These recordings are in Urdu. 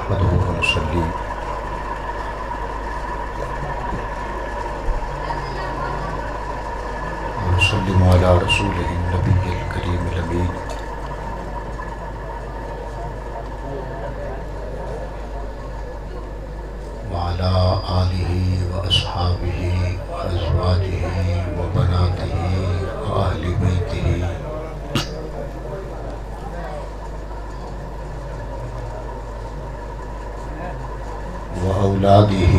نحمده ونصلي ونسلم على رسوله النبي الكريم الأمين وعلى آله وأصحابه وأزواجه وبناته وأهل بيته وأولاده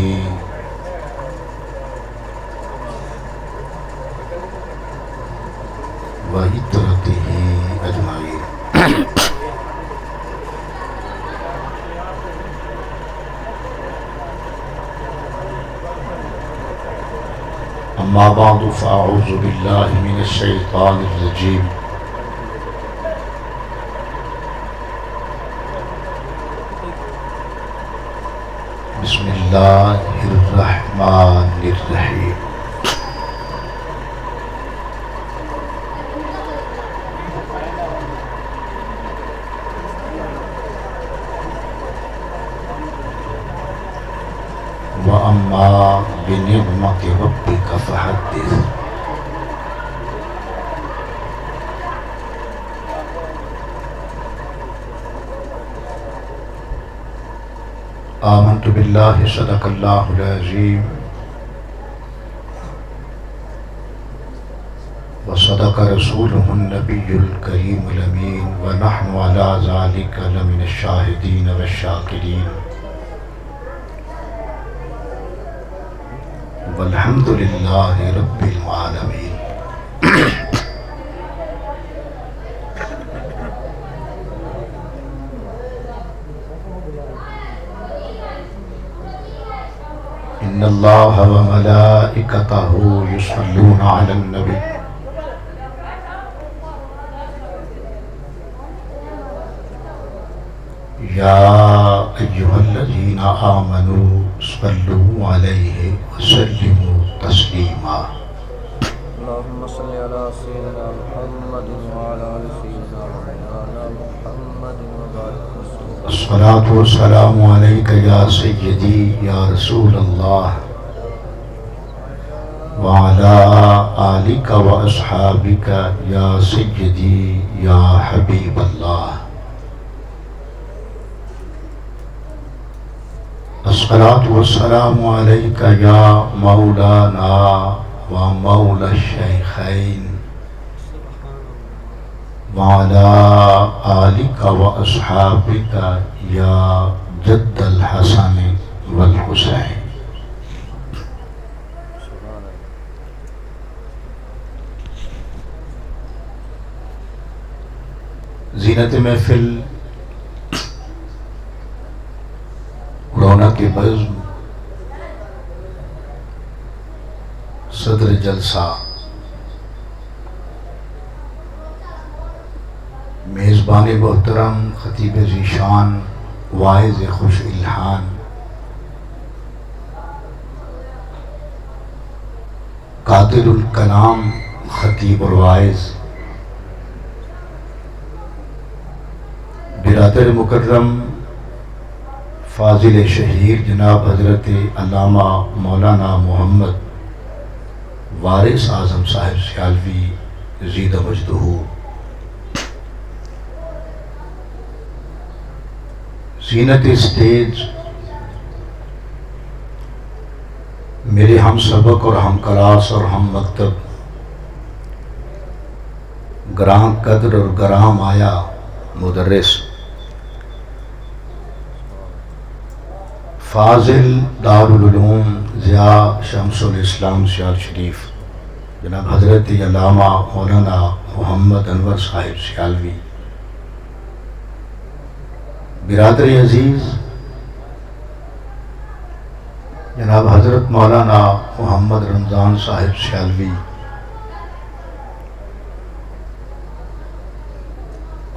وعترته أجمعين. أما بعد فأعوذ بالله من الشيطان الرجيم. بسم الله الرحمن الرحيم. وأما بنعمة ربك فحدث. آمنت بالله صدق الله العظيم وصدق رسوله النبي الكريم الأمين ونحن على ذلك لمن الشاهدين والشاكرين والحمد لله رب العالمين. إن الله وملائكته يصلون على النبي يا أيها الذين آمنوا صلوا عليه وسلموا تسليما. اللهم صل على سيدنا محمد وعلى آل سيدنا مولانا محمد وبارك وسلم. الصلاة والسلام عليك يا سيدي يا رسول الله وعلى آلك وأصحابك يا سيدي يا حبيب الله. الصلاة والسلام عليك يا مولانا ومولى الشيخين وعلى آلك وأصحابك يا جد الحسن والحسين. زینت محفل رونق بزم صدر جلسہ میزبان محترم خطیب ذیشان واعظ خوش الحان قادر الکلام خطیب اور واعظ برادر مکرم فاضل شہیر جناب حضرت علامہ مولانا محمد وارث اعظم صاحب سیالوی زید مجدہ، زینت اسٹیج میرے ہم سبق اور ہم کلاس اور ہم مکتب گراں قدر اور گراں آیا مدرس فاضل دارالعلوم ضیاء شمس الاسلام سیال شریف جناب حضرت علامہ مولانا محمد انور صاحب سیالوی، برادر عزیز جناب حضرت مولانا محمد رمضان صاحب سیالوی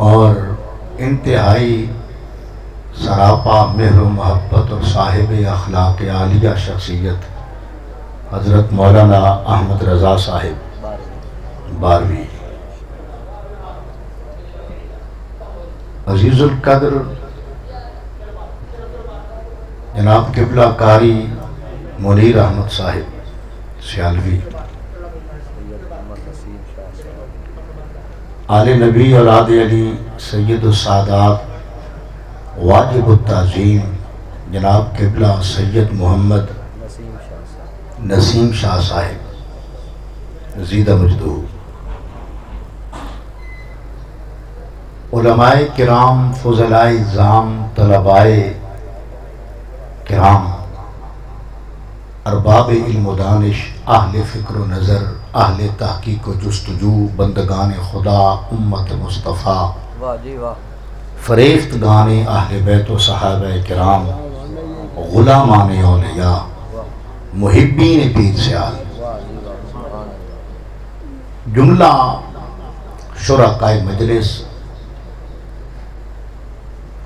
اور انتہائی سراپا مہر و محبت اور صاحب اخلاق عالیہ شخصیت حضرت مولانا احمد رضا صاحب بارہویں، عزیز القدر جناب قبلہ قاری منیر احمد صاحب سیالوی، سید محمد نسیم شاہ صاحب، آل نبی اولاد علی سید السادات واجب التعظیم جناب قبلہ سید محمد نسیم شاہ صاحب، نسیم شاہ صاحب زیدہ مجدور، علماء کرام، فضلائے اعظام، طلبائے کرام، ارباب علم و دانش، اہل فکر و نظر، اہل تحقیق و جستجو، بندگان خدا، امت مصطفیٰ، واہ جی واہ، فریفتگان اہل بیت و صحابہ کرام، غلامان اولیاء، واہ محبین پیر سیال، واہ جی واہ، سبحان اللہ، جملہ شرکائے مجلس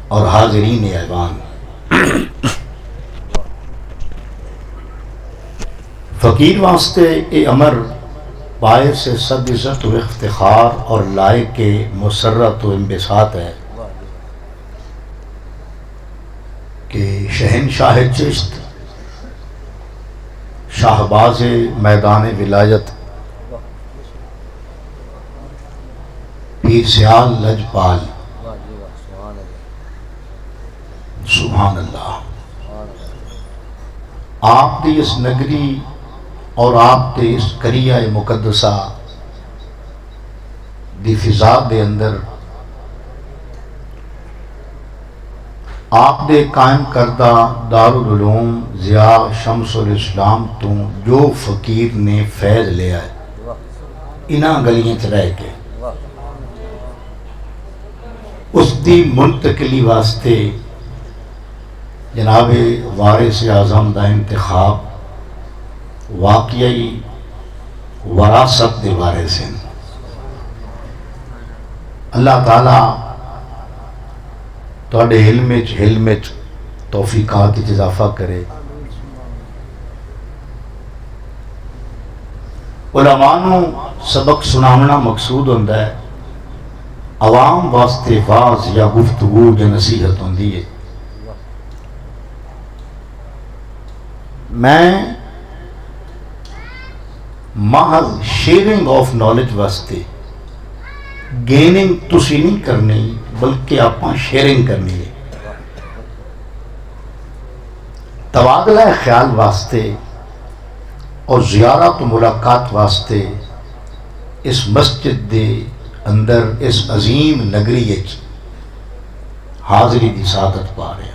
اور حاضرین ایوان، فقیر واسطے اے امر باعث سے صد عزت و افتخار اور لائق کے مسرت و انبساط ہے واہ جی کہ شہنشاہ چشت، شاہباز میدان ولایت، واہ، پیر سیال لجپال، واہ جی واہ، سبحان اللہ، سبحان اللہ، سبحان اللہ، آپ دی اس نگری اور آپ دے اس قریہ مقدسہ دی فضا دے اندر آپ دے قائم کردہ دارالعلوم ضیاء شمس الاسلام تو جو فقیر نے فیض لیا ہے واہ انہاں گلیاں چ رہ کے واہ، اس دی منتقلی واسطے جناب وارث اعظم دا انتخاب واقعی وراثت دے وارث ہیں۔ اللہ تعالیٰ تواڈے علم وچ توفیقات وچ اضافہ کرے۔ علماء نوں سبق سناونا مقصود ہوندا ہے، عوام واسطے واز یا گفتگو یا نصیحت ہوندی ہے۔ میں محض شیئرنگ آف نالج واسطے گیننگ تسی نہیں کرنی بلکہ آپ شیئرنگ کرنی ہے، تبادلہ خیال واسطے اور زیارت و ملاقات واسطے اس مسجد دے اندر اس عظیم نگری وچ حاضری دی سعادت پا رہے ہیں۔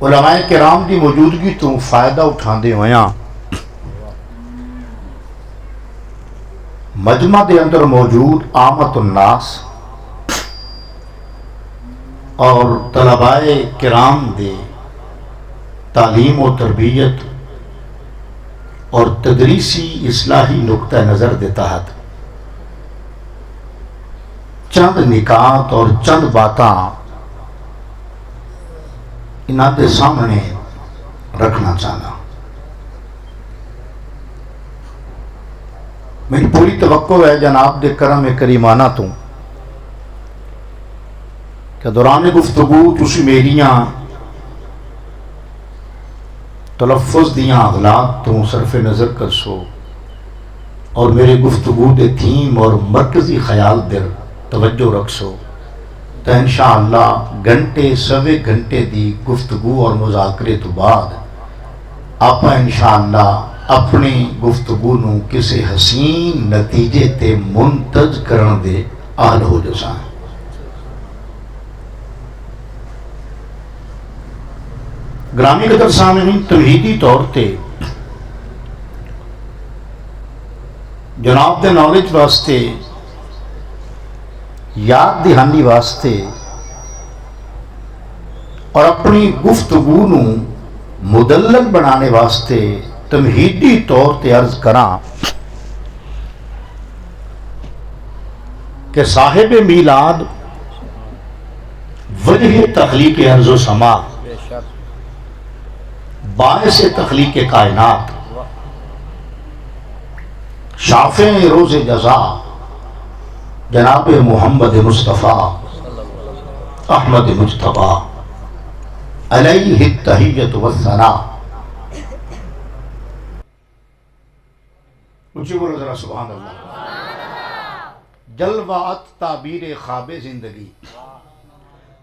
علماء کرام دی موجودگی تو فائدہ اٹھاندے ہویاں مجمع دے اندر موجود عامت الناس اور طلباء کرام دے تعلیم و تربیت اور تدریسی اصلاحی نقطہ نظر دے تحت چند نکات اور چند باتاں انہاں دے سامنے رکھنا چاہنا۔ میری پوری توقع ہے جناب دے کرم کریمانہ تو کہ دوران گفتگو تسی میریاں تلفظ دیاں اغلاط تو صرف نظر کر سو اور میرے گفتگو دے تھیم اور مرکزی خیال در توجہ رکھ سو، تو انشاءاللہ گھنٹے سوے گھنٹے دی گفتگو اور مذاکرے تو بعد آپ انشاءاللہ اپنی گفتگو نو کسی حسین نتیجے تے منتج کرن دے اہل ہو جساں۔ گرامی قدر سامعین، تمہیدی طور تے جناب دے نالج واسطے، یاد دہانی واسطے اور اپنی گفتگو نو مدلل بنانے واسطے تمہیدی طور تے عرض کراں کہ صاحب میلاد وجہ تخلیق ارض و سما، بے شک، باعث تخلیق کائنات، واہ شافع روز جزا جناب محمد مصطفیٰ احمد مصطفیٰ علیہ التحیۃ والثناء. اونچی بولو ذرا سبحان اللہ. جلوات تعبیر خواب زندگی.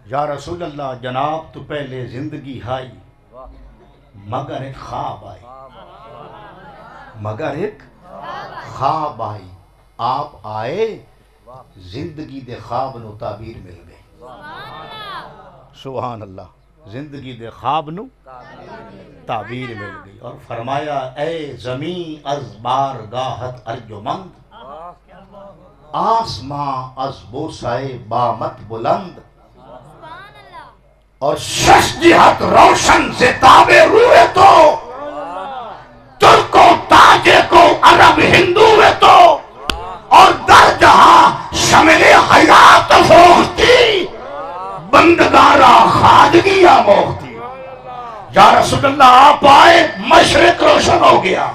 یا رسول اللہ جناب تو پہلے زندگی آئی مگر ایک خواب آئی، مگر ایک خواب آئی. آپ آئے زندگی دے خواب نو تعبیر مل گئی. سبحان اللہ. زندگی دے خواب نو تعبیر مل گئی اور فرمایا اے زمین از بارگاہت ارجمند، آسماں از بوسائے بامت بلند، اور شش جہت روشن سے تابے روئے تو، ترک و تاجے کو عرب ہندو ہے تو، اور در جہاں شمل حیات فوختی، بندگارہ خواجگی آموختی. یا رسول اللہ آپ آئے مشرق روشن ہو گیا،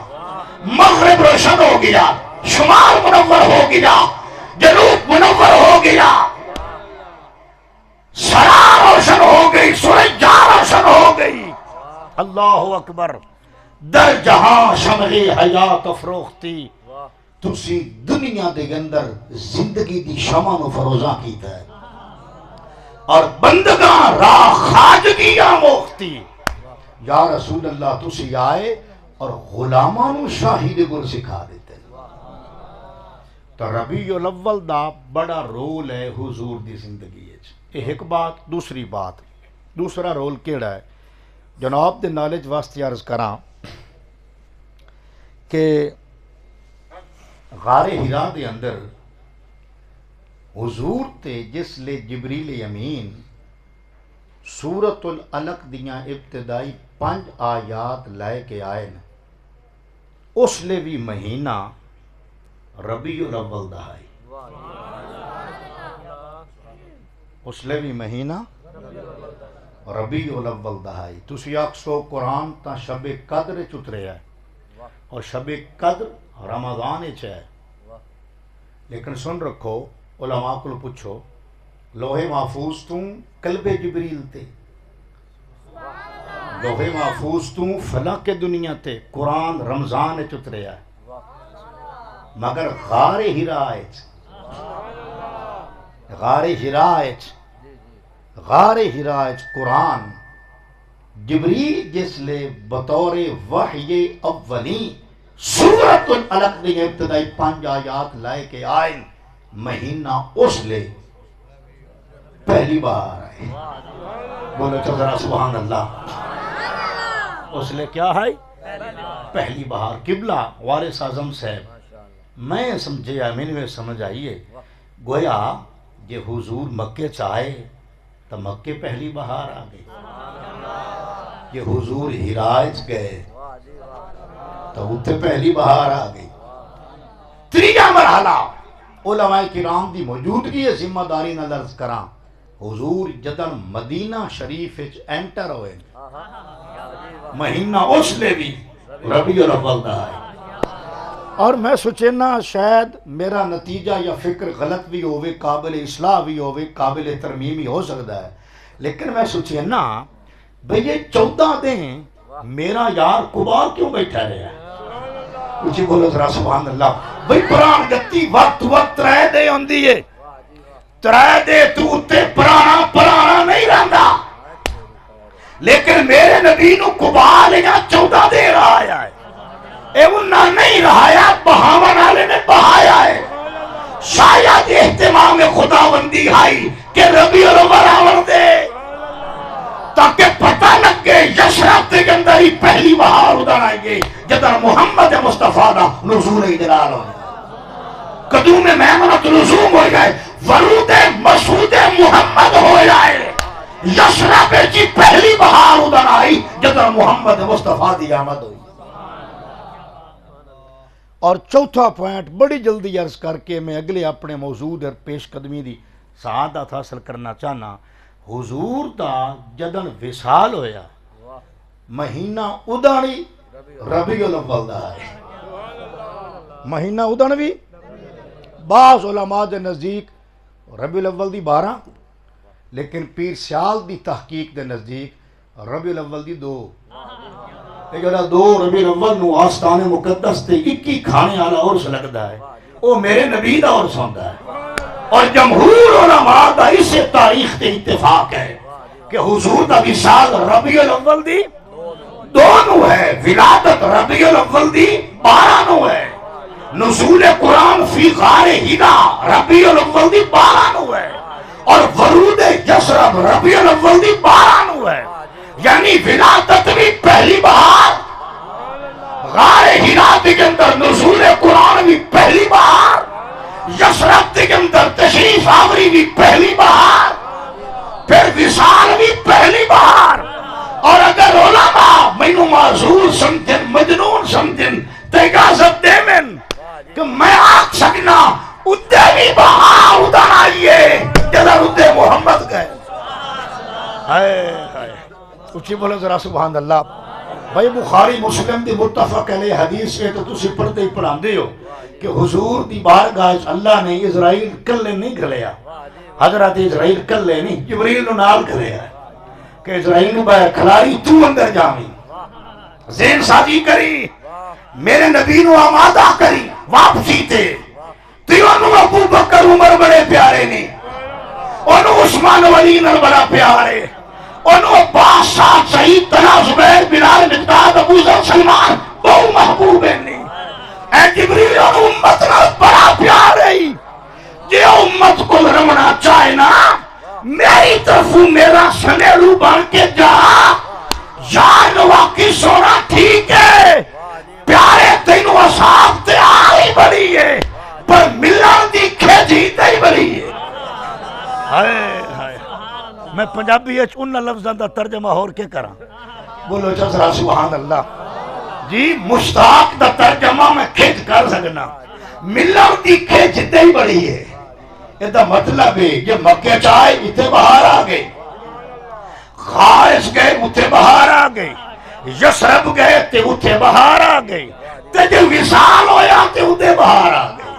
مغرب روشن ہو گیا، شمال منور ہو گیا، جنوب منور ہو گیا، سرا روشن ہو گئی، سورجا روشن ہو گئی. اللہ اکبر. در جہاں شمل حیات افروختی، تسی دنیا دے اندر زندگی دی شمع نو فروزاں کیتا ہے اور بندگاں راہ خواجگی آموختی. یا رسول اللہ تسی آئے اور غلاماں نو شاہی دے گل سکھا دیتے. تو ربیع الاول دا بڑا رول ہے حضور دی زندگی ہے. ایک بات. دوسری بات، دوسرا رول کیڑا ہے جناب دے نالج واسطے عرض کراں کہ غار ہرا دے اندر حضور تے جس لے جبریل امین سورۃ العلق دیاں ابتدائی 5 آیات لائے کے آئے نا، اس لے بھی مہینہ ربیع الاول دا ہے. اس لے بھی مہینہ ربیع الاول دا ہے. تسی آکسو قرآن تا شب قدر چترے ہے اور شب قدر رمضان ہے. لیکن سن رکھو، علماء کو پوچھو، لوہے محفوظ توں قلب جبریل تے، لوہے محفوظ توں فلک دنیا تے، قرآن رمضان چترے ہے. مگر غار ہرا قرآن جبریل جس لے بطور وحی اولی سورۃ العلق دی ابتدائی 5 آیات لائے کے آئے، مہینہ اس لے پہلی بار آئے. بولو تو ذرا سبحان اللہ. اس لے کیا ہے؟ پہلی بار. قبلہ وارث اعظم صاحب میں سمجھے میں سمجھ آئیے گویا یہ حضور مکے چاہے تو مکے پہلی بہار آ گئی، یہ حضور ہراج گئے تو اتھے پہلی بہار آ گئی. تریجا مرحلہ علماء کرام دی موجودگی ہے. ذمہ داری نہ لرز کراں، حضور جدن مدینہ شریف انٹر ہوئے مہینہ اس لے بھی ربیع الاول دا ہے. اور میں سوچنا شاید میرا نتیجہ یا فکر غلط بھی ہوئے، قابل اصلاح بھی ہوئے، قابل ترمیم بھی ہو سکتا ہے، لیکن میں سوچنا بھئی یہ 14 دن میرا یار قبا کیوں بیٹھا رہا ہے؟ کچھ بولو ذرا سبحان اللہ. بھئی پران گتی وقت رہ دے ہوں دیئے ترہ دے تو تے پرانا نہیں رہندا، لیکن میرے نبی نو قبا لیا 14 دے رہا ہے. اے انہاں نہیں رہایا، بہاون والے نے بہایا ہے. شاید اہتمام خداوندی آئی کہ ربیع الاول آور دے تاکہ پتہ لگے یشرف کے اندر ہی پہلی بہار ادھر آئے گی جدر محمد مصطفیٰ دا نزول جلال ہو قدوم میمنت نزوم ہو جائے، ورود مسعود محمد ہو جائے. یشرف جی پہلی بہار ادھر آئی جدر محمد مصطفیٰ دی آمد ہوئی. اور چوتھا پوائنٹ بڑی جلدی عرض کر کے میں اگلے اپنے موضوع اور پیش قدمی دی سعادت حاصل کرنا چاہنا. حضور دا جدن وصال ہویا مہینہ ادھانی ربیع الاول دا ہے. مہینہ ادھن بھی بعض علماء دے نزدیک ربیع الاول دی 12 لیکن پیر سیال دی تحقیق دے نزدیک ربیع الاول دی 2 یہ جڑا 2 ربیع الاول نو آستان مقدس تے 21 کھانے والا عرس لگدا ہے وہ میرے نبی دا عرس ہوندا ہے اور جمہور علماء دا اس تاریخ تے اتفاق ہے کہ حضور دا وصال ربیع الاول دی 2 نو ہے ولادت ربیع الاول دی 12 نو ہے نزول قرآن فی غار ہیرا ربیع الاول دی 12 نو ہے اور ورود یثرب ربیع الاول دی 12 نو ہے یعنی ولادت بھی پہلی بار غار ہیرا کے اندر نزول قرآن بھی پہلی بار یثرب کے اندر تشریف آوری بھی پہلی بار پھر وصال بھی پہلی بار اور اگر علماء مینوں معذور سمجھن مجنون سمجھن تو اجازت دے من کہ میں آکھ سکنا ادھے بھی بہار ادھر آئیے جدر ادھے محمد گئے ہائے ہائے اچھی بولے ذرا سبحان اللہ بھائی بخاری مسلم دی متفق علیہ حدیث ہے تو تسی پڑھتے ہی پڑھاندے ہو کہ حضور دی بارگاہ اللہ نے اسرائیل کلے نہیں گھلیا حضرت اسرائیل کلے نہیں جبریل نو نال گھلیا ہے کہ اسرائیل نو باہر کھلاری تو اندر جامی ذہن سازی کری میرے نبی نو آمادہ کری واپسی تے تیونو ابو بکر عمر بڑے پیارے نہیں انو عثمان ولی نال بڑا پیارے انو عباس سعد سعید طلحہ زبیر بلال مقداد ابو ذر سلمان بہو محبوب نہیں اے جبریل انو امت نال بڑا پیارے جے امت کو رمنا چاہے نا میری طرف میرا سنیڑو بن کے جا یار واقعی سونا ٹھیک ہے پیارے تینوں اصحاب تے آئی بڑی ہے پر ملان دی کھیجی تے بڑی ہے ہائے ہائے میں پنجابی اچ ان لفظاں دا ترجمہ ہور کے کراں بولو چسرا سبحان اللہ جی مشتاق دا ترجمہ میں کھیج کر سکنا ملان دی کھیج تے بڑی ہے یہ دا مطلب ہے کہ مکہ چاہے اتھے باہر آ گئے خارس گئے اتھے باہر آ گئے یثرب گئے تے اتھے باہر آ گئے تے جو وصال ہویا تے اتھے باہر آ گئے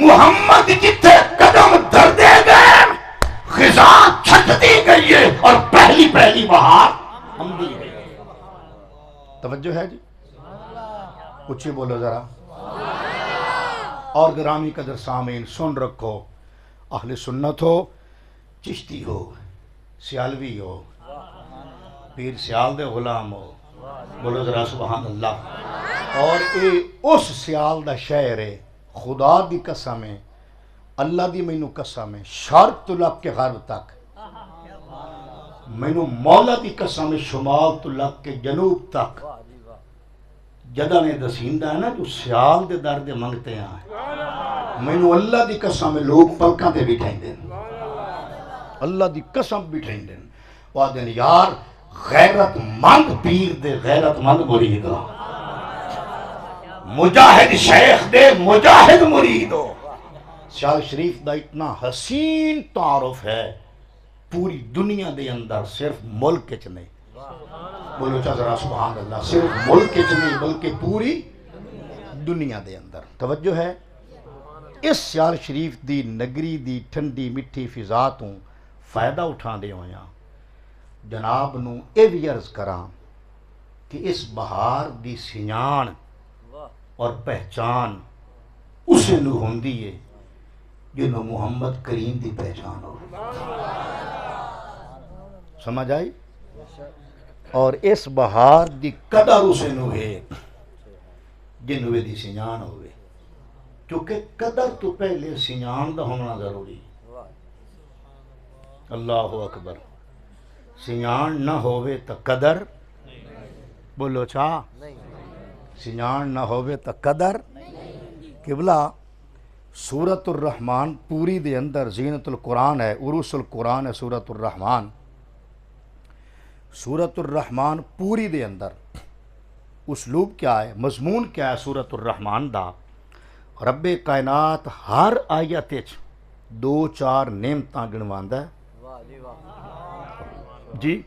محمد جتھے قدم دھر دے گئے خزاں چھٹ دی گئی ہے اور پہلی باہر ہم دی گئی توجہ ہے جی اچھی بولو ذرا اور گرامی قدر سامعین سن رکھو اہل سنت ہو چشتی ہو سیالوی ہو پیر سیال دے غلام ہو بولو ذرا سبحان اللہ اور اے اس سیال دا شہر ہے خدا دی قسم ہے اللہ دی مینو قسم ہے شرق تو لگ کے غرب تک مینو مولا دی قسم ہے شمال تو لگ کے جنوب تک جدہ نے دسیندہ ہے نا جو سیال دے درد منگتے ہیں مینو اللہ دی قسم ہے لوگ پلکاں تے بٹھائیں دیں اللہ دی قسم بٹھائیں دیں وہ دن یار غیرت مند پیر دے غیرت مند مرید ہو مجاہد شیخ دے مجاہد مرید ہو سیال شریف دا اتنا حسین تعارف ہے پوری دنیا دے اندر صرف ملک چ نہیں بولو چا ذرا سبحان اللہ صرف ملک چ نہیں بلکہ پوری دنیا دے اندر توجہ ہے اس سیال شریف دی نگری دی ٹھنڈی مٹھی فضا تو فائدہ اٹھا دے ہویا جناب نو اے بھی عرض کراں کہ اس بہار دی سنجان اور پہچان اسے نو ہوندی ہے جنہوں محمد کریم دی پہچان ہو سمجھ آئی اور اس بہار دی قدر اسے نو ہے جنہوں دی سنجان ہوئے کیونکہ قدر تو پہلے سنجان دا ہونا ضروری اللہ اکبر سنجان نہ ہوئے تا قدر بولو چاہ سنجان نہ ہوئے تا قدر قبلہ سورۃ الرحمن پوری دے اندر زینت القرآن ہے عروس القرآن ہے سورۃ الرحمن سورۃ الرحمن پوری دے اندر اسلوب کیا ہے مضمون کیا ہے سورۃ الرحمن دا رب کائنات ہر آیت 2-4 نعمتاں گنواندا ہے جی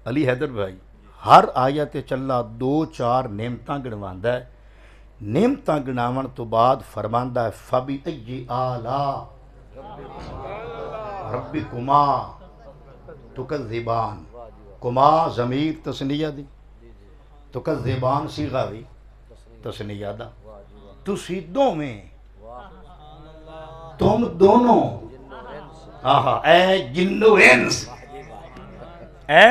علی حیدر بھائی ہر آیت اللہ 2-4 نعمتاں گنواندا ہے نعمتاں گناون تو بعد فرماندا ہے فبی ای آلا ربکما تکذبان، کما ضمیر تسنیہ دی، تکذبان صیغہ بھی تسنیہ دا، تسی دوویں، تم دونوں، اے جن و انس، اے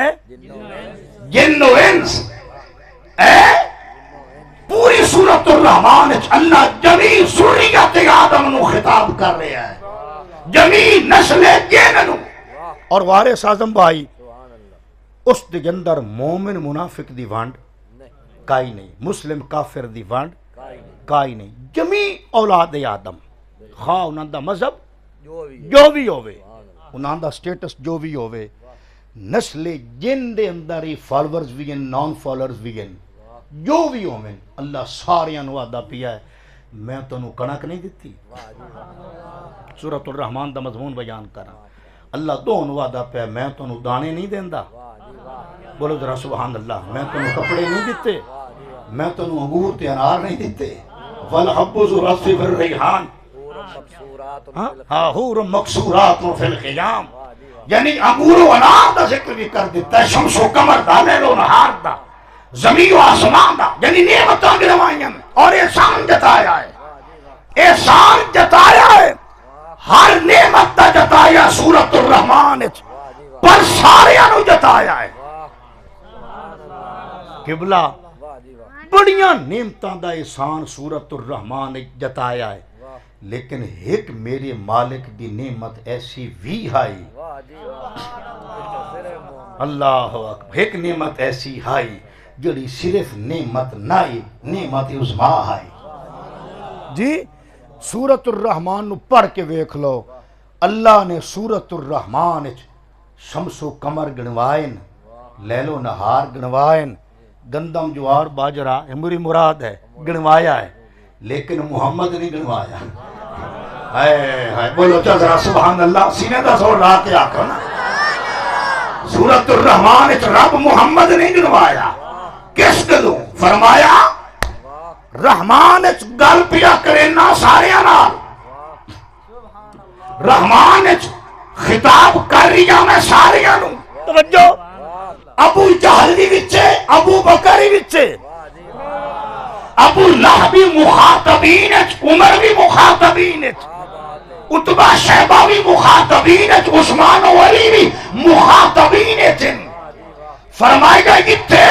جن و انس، اے پوری سورۃ الرحمن اللہ جمیع ذریت آدم نو خطاب کر رہا ہے، جمیع نسل جن نو۔ اور وارث اعظم بھائی اس دے اندر مومن منافق دی وانڈ کائی نہیں، مسلم کافر دی وانڈ کائی نہیں، جمیع اولاد آدم، خواہ انہاں دا مذہب جو بھی ہوئے، انہاں دا سٹیٹس جو بھی ہوئے، نسل جن دے اندر ہی فالورز بھی ہیں، نان فالورز بھی ہیں، جو بھی ہوئے، اللہ ساریاں نو وعدہ پیا ہے میں تو انہوں کنک نہیں دیتی۔ سورۃ الرحمن دا مضمون بیان کرا، اللہ دو انہوں وعدہ پیا ہے میں تو انہوں دانے نہیں دیندہ، بولو ذرا سبحان اللہ، میں تو انہوں کپڑے نہیں دیتے، میں تو انہوں انگور تے انار نہیں دیتے، والحب ذو العصف والریحان، ہاں حور مقصورات فی الخیام، یعنی انگور و انار دا ذکر بھی کر دیتا ہے، شمس و قمر دا، لیل و نہار دا، زمین و آسمان دا، یعنی نعمتاں گروائیں اور احسان جتایا ہے، احسان جتایا ہے، ہر نعمت دا جتایا سورۃ الرحمن پر ساریاں نو جتایا ہے۔ قبلہ بڑیاں نعمتاں دا احسان سورۃ الرحمن جتایا ہے، لیکن ایک میرے مالک دی نعمت ایسی بھی آئی، اللہ اکبر، ایک نعمت ایسی آئی جڑی صرف نعمت نائی، نعمت عظما آئی۔ جی سورۃ الرحمن نو پڑھ کے ویکھ لو، اللہ نے سورۃ الرحمن شمس و قمر گنوائن، لیل و نہار گنوائن، گندم جوار باجرہ میری مراد ہے گنوایا ہے، لیکن محمد نہیں گنوایا۔ ہائے بولو چا ذرا سبحان اللہ، سینے دا زور لا کے آکھو نا، سورۃ الرحمن رب محمد نہیں گنوایا، کس گلوں فرمایا رحمان گل پیا کرینا ساریاں نال، رحمان خطاب کر رہی میں ساریاں نو، توجہ، ابو جہل بھی وچے، ابو بکر بھی وچے، ابو لہب بھی مخاطبین، عمر بھی مخاطبین، عتبہ شیبہ بھی مخاطبین، عثمان و علی بھی مخاطبین، فرمائے گا کتے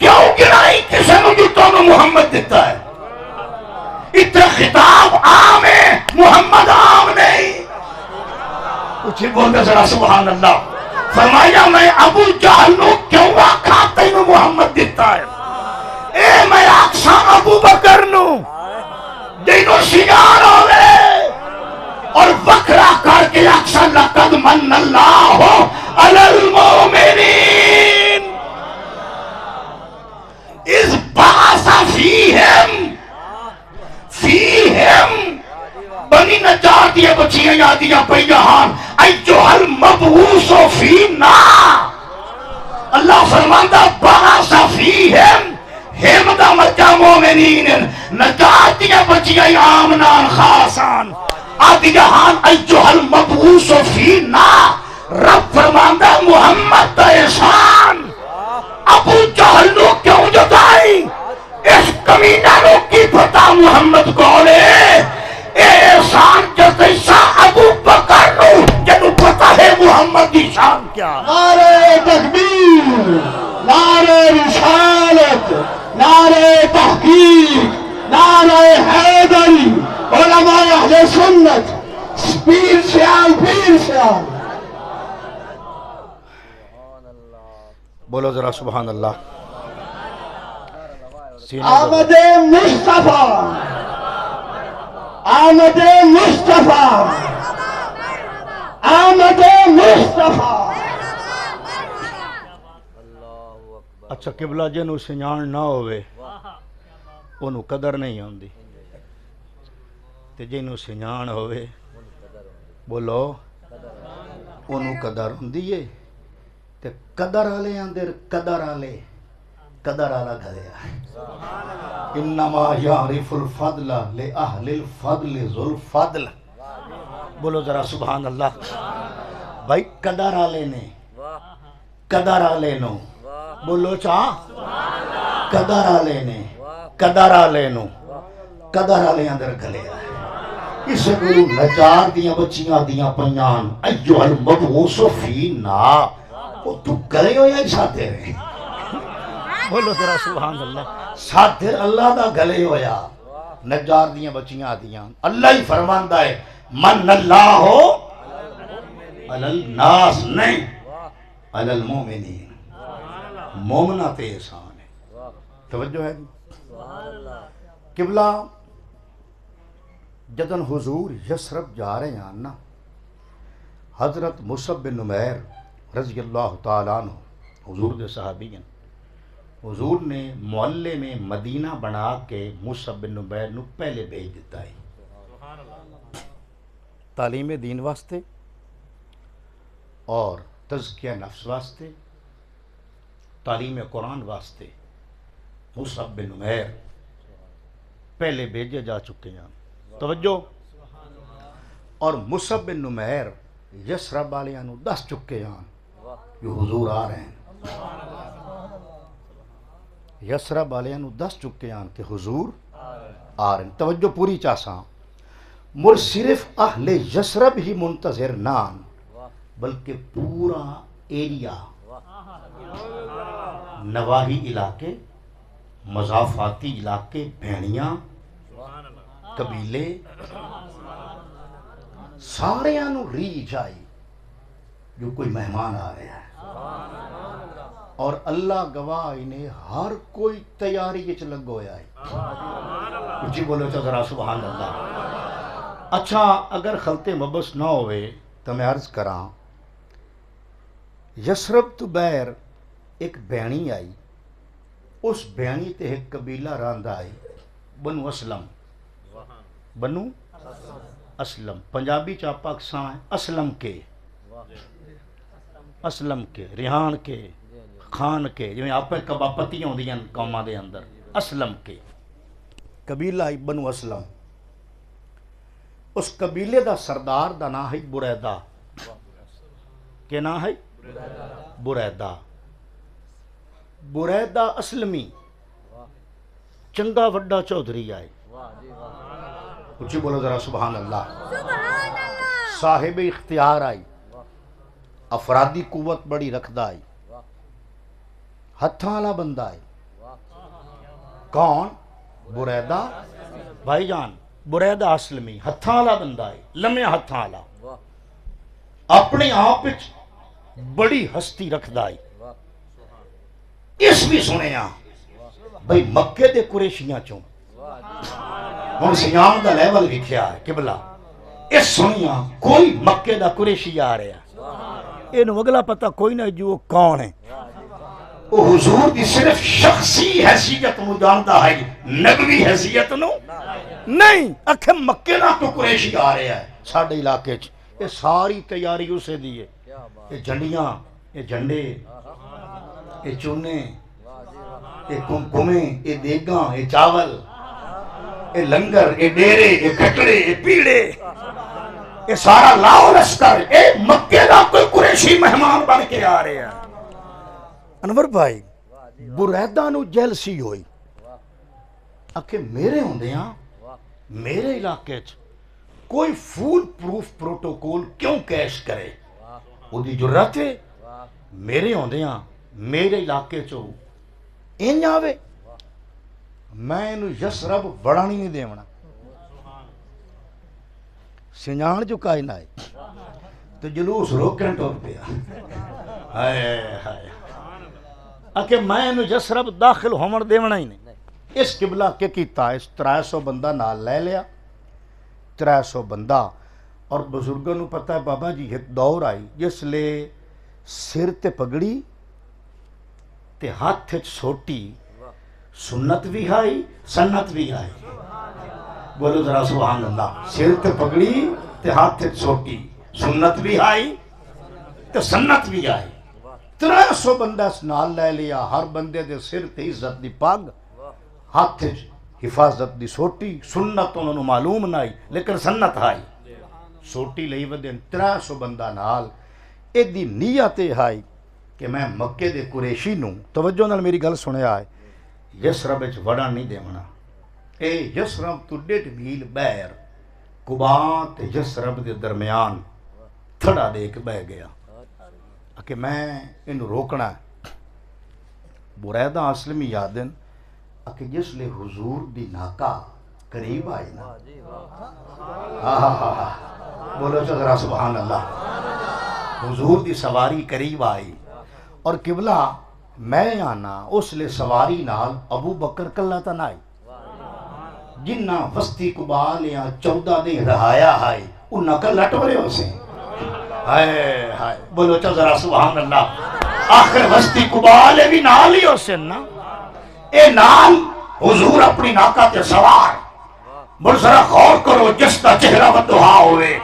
کیوں گرائی کسے نو جو تو محمد دیتا ہے، اتنا خطاب عام ہے، محمد عام نہیں، اچھی بولتے ذرا سبحان اللہ، فرمایا میں ابو جہل نو کیوں آکھا تینو محمد دیتا ہے، اے میں آکھا ابو بکر نو جنو سیار ہوئے اور وکرا کر کے آکھا لقد من اللہ علی المؤمنین اذ بعث فیہم بنی نجار دیئے بچیاں یادیاں پیہان ایجوہ المبعوث فینا، اللہ فرماندہ بعث فیہم، ہم دا مجا مومنین، نجات دیئے بچیاں آمنان خاصان، آدیہان ایجوہ المبعوث فینا، رب فرماندہ محمد دا احسان ابو جہل نو کیوں جتائی، اس کمینہ نو کی پتا محمد کولے، اے احسان جتیسا ابو بکر نو جنو پتا ہے محمد دی شان کیا۔ نعرہ تکبیر، نعرہ رسالت، نعرہ تحقیق، نعرہ حیدری، علماء اہل سنت، پیر سیال پیر سیال، بولو ذرا سبحان اللہ، آمد مصطفیٰ، آمد مصطفیٰ، آمد مصطفیٰ۔ اچھا قبلہ جنو سنجان نہ ہوئے انہوں قدر نہیں ہوندی، تے جنو سنجان ہوئے بولو انہوں قدر ہوندی ہے، تے قدر آلے اندر قدر آلے آلہ گھریا، انما یعرف الفضل لأہل الفضل ذو الفضل، بولو ذرا سبحان اللہ. بھائی قدر والے نے واہ قدر والے نو واہ بولو چاہ قدر والے نے قدر والے نو قدر والے اندر گلے اس گرو نجار دیاں بچیاں دیاں پنیان ایو المبعوث فینا وہ تو گلے ہو یا ساتھے رہے. بولو ذرا سبحان اللہ. ساتھے اللہ دا گلے ہویا نجار دیاں بچیاں دیاں. اللہ ہی فرماندہ ہے من اللہ ہو علی الناس نہیں علی المومنین. مومنہ تے احسان ہے. توجہ ہے قبلہ جدن حضور یسرب جا رہے ہیں نا حضرت مصعب بن عمیر رضی اللہ تعالیٰ عنہ حضور کے صحابی ہیں. حضور نے محلے میں مدینہ بنا کے مصعب بن عمیر نو پہلے بھیج دیتا ہے تعلیم دین واسطے اور تزکیہ نفس واسطے تعلیم قرآن واسطے. مصعب بن عمیر پہلے بھیجے جا چکے ہیں. توجہ. اور مصعب بن عمیر یسرب والیاں نو دس چکے ہیں کہ حضور آ رہے ہیں. یسرب والیاں نو دس چکے ہیں کہ حضور آ رہے ہیں. توجہ پوری چاساں. مر صرف اہل یسرب ہی منتظر نان بلکہ پورا ایریا نواحی علاقے مضافاتی علاقے بھینیاں قبیلے سارے نو ریچ آئی جو کوئی مہمان آ رہا ہے اور اللہ گواہ انہیں ہر کوئی تیاری کے لگ ہویا ہے. اچھی بولو چا ذرا سبحان اللہ. اچھا اگر خلط مبس نہ ہوئے تو میں عرض کراں یسرب تو بیر ایک بینی آئی. اس بینی تے ایک قبیلہ راندہ آئی بنو اسلم. بنو اسلم پنجابی چا پاکستان اسلم کے اسلم کے ریحان کے خان کے جو آپ کبا پتیاں ہوندی ہیں قوماں دے اندر. اسلم کے قبیلہ آئی بنو اسلم. اس قبیلے دا سردار دا نام ہے بریدہ. کہ نام ہے بریدہ. بریدہ اسلمی چنگا وڈا چودھری آئے. اچھی بولو ذرا سبحان اللہ. صاحب اختیار آئی. افرادی قوت بڑی رکھدا آئی. ہتھاں والا بندہ آئی. کون؟ بریدہ بھائی جان. بریدہ اسلمی ہتھاں والا بندہ آئی. لمحے ہتھاں والا اپنے آپ بڑی ہستی رکھدا آئی. اس بھی سنے ہاں بھئی مکے دے قریشیاں چوں ہن سیام دا لیول لکھیا ہے قبلہ. اس سنیاں کوئی مکے دا قریشی آ رہا ہے اینو اگلا پتہ کوئی نہ جو کون ہے. وہ حضور دی صرف شخصی حیثیت نو جاندا ہے نبوی حیثیت نو نہیں. اکھے مکے دا تو قریشی آ رہا ہے ساڈے علاقے چ. یہ ساری تیاری اسے دی ہے. یہ جھنڈیاں یہ جھنڈے یہ چونے یہ کمکمے یہ دیگاں یہ چاول یہ لنگر یہ ڈیرے یہ کھٹڑے یہ پیڑے یہ سارا لاؤ لشکر یہ مکے دا کوئی قریشی مہمان بن کے آ رہے ہیں. انور بھائی بریدہ نو جیلسی ہوئی. آکھے میرے ہوندیاں میرے علاقے چ کوئی فول پروف پروٹوکول کیوں کیش کرے. وہ دی جرات ہے میرے ہوندیاں میرے علاقے چو این آوے. میں انو یسرب بڑھانی نہیں دیونا سنجان جو کائن آئے تو جلوس روکن ٹور پیا. ہائے ہائے اکھے میں انو یسرب داخل ہومن دیونا ہی نہیں. اس قبلہ کے کیتا اس 300 بندہ نال لے لیا. 300 بندہ اور بزرگوں نو پتہ ہے بابا جی ایک دور آئی جس لے سر تے پگڑی تے ہاتھ سوٹی سنت بھی آئی سنت بھی آئی. بولو ذرا سبحان اللہ. سر تے پگڑی تے ہاتھ سوٹی سنت بھی آئی تے سنت بھی آئی. 300 بندہ اس نال لے لیا. ہر بندے دے سر تے عزت دی پگ ہاتھ حفاظت دی سوٹی. سنت انہوں نے معلوم نہ آئی لیکن سنت آئی. سوٹی لئی ودن 300 بندہ نال ایدی نیت ہے کہ میں مکے دے قریشی نوں توجہ نال میری گل سنیا ہے یسرب وچ وڑن نہیں دیونا اے یسرب تو 1.5 میل بیر قبا تے یسرب دے درمیان تھڑا دے کے بہ گیا کہ میں انہوں روکنا ہے بریدہ اسلمی یادن کہ جس لئے حضور دی ناکا قریب آئی نا بولو چا ذرا سبحان اللہ حضور دی سواری قریب آئی اور قبلہ میں آنا اس لئے سواری نال ابو بکر کلہ تنائی جنہ وستی قبال یا 14 دن رہایا ہے انہاں کا لٹورے ہو سے ہائے ہائے بولو چا ذرا سبحان اللہ آخر وستی قبال بھی نال ہی ہو سے نا اے نال حضور اپنی ناکہ تے سوار بڑھ ذرا غور کرو جس کا چہرہ و دعا ہوئے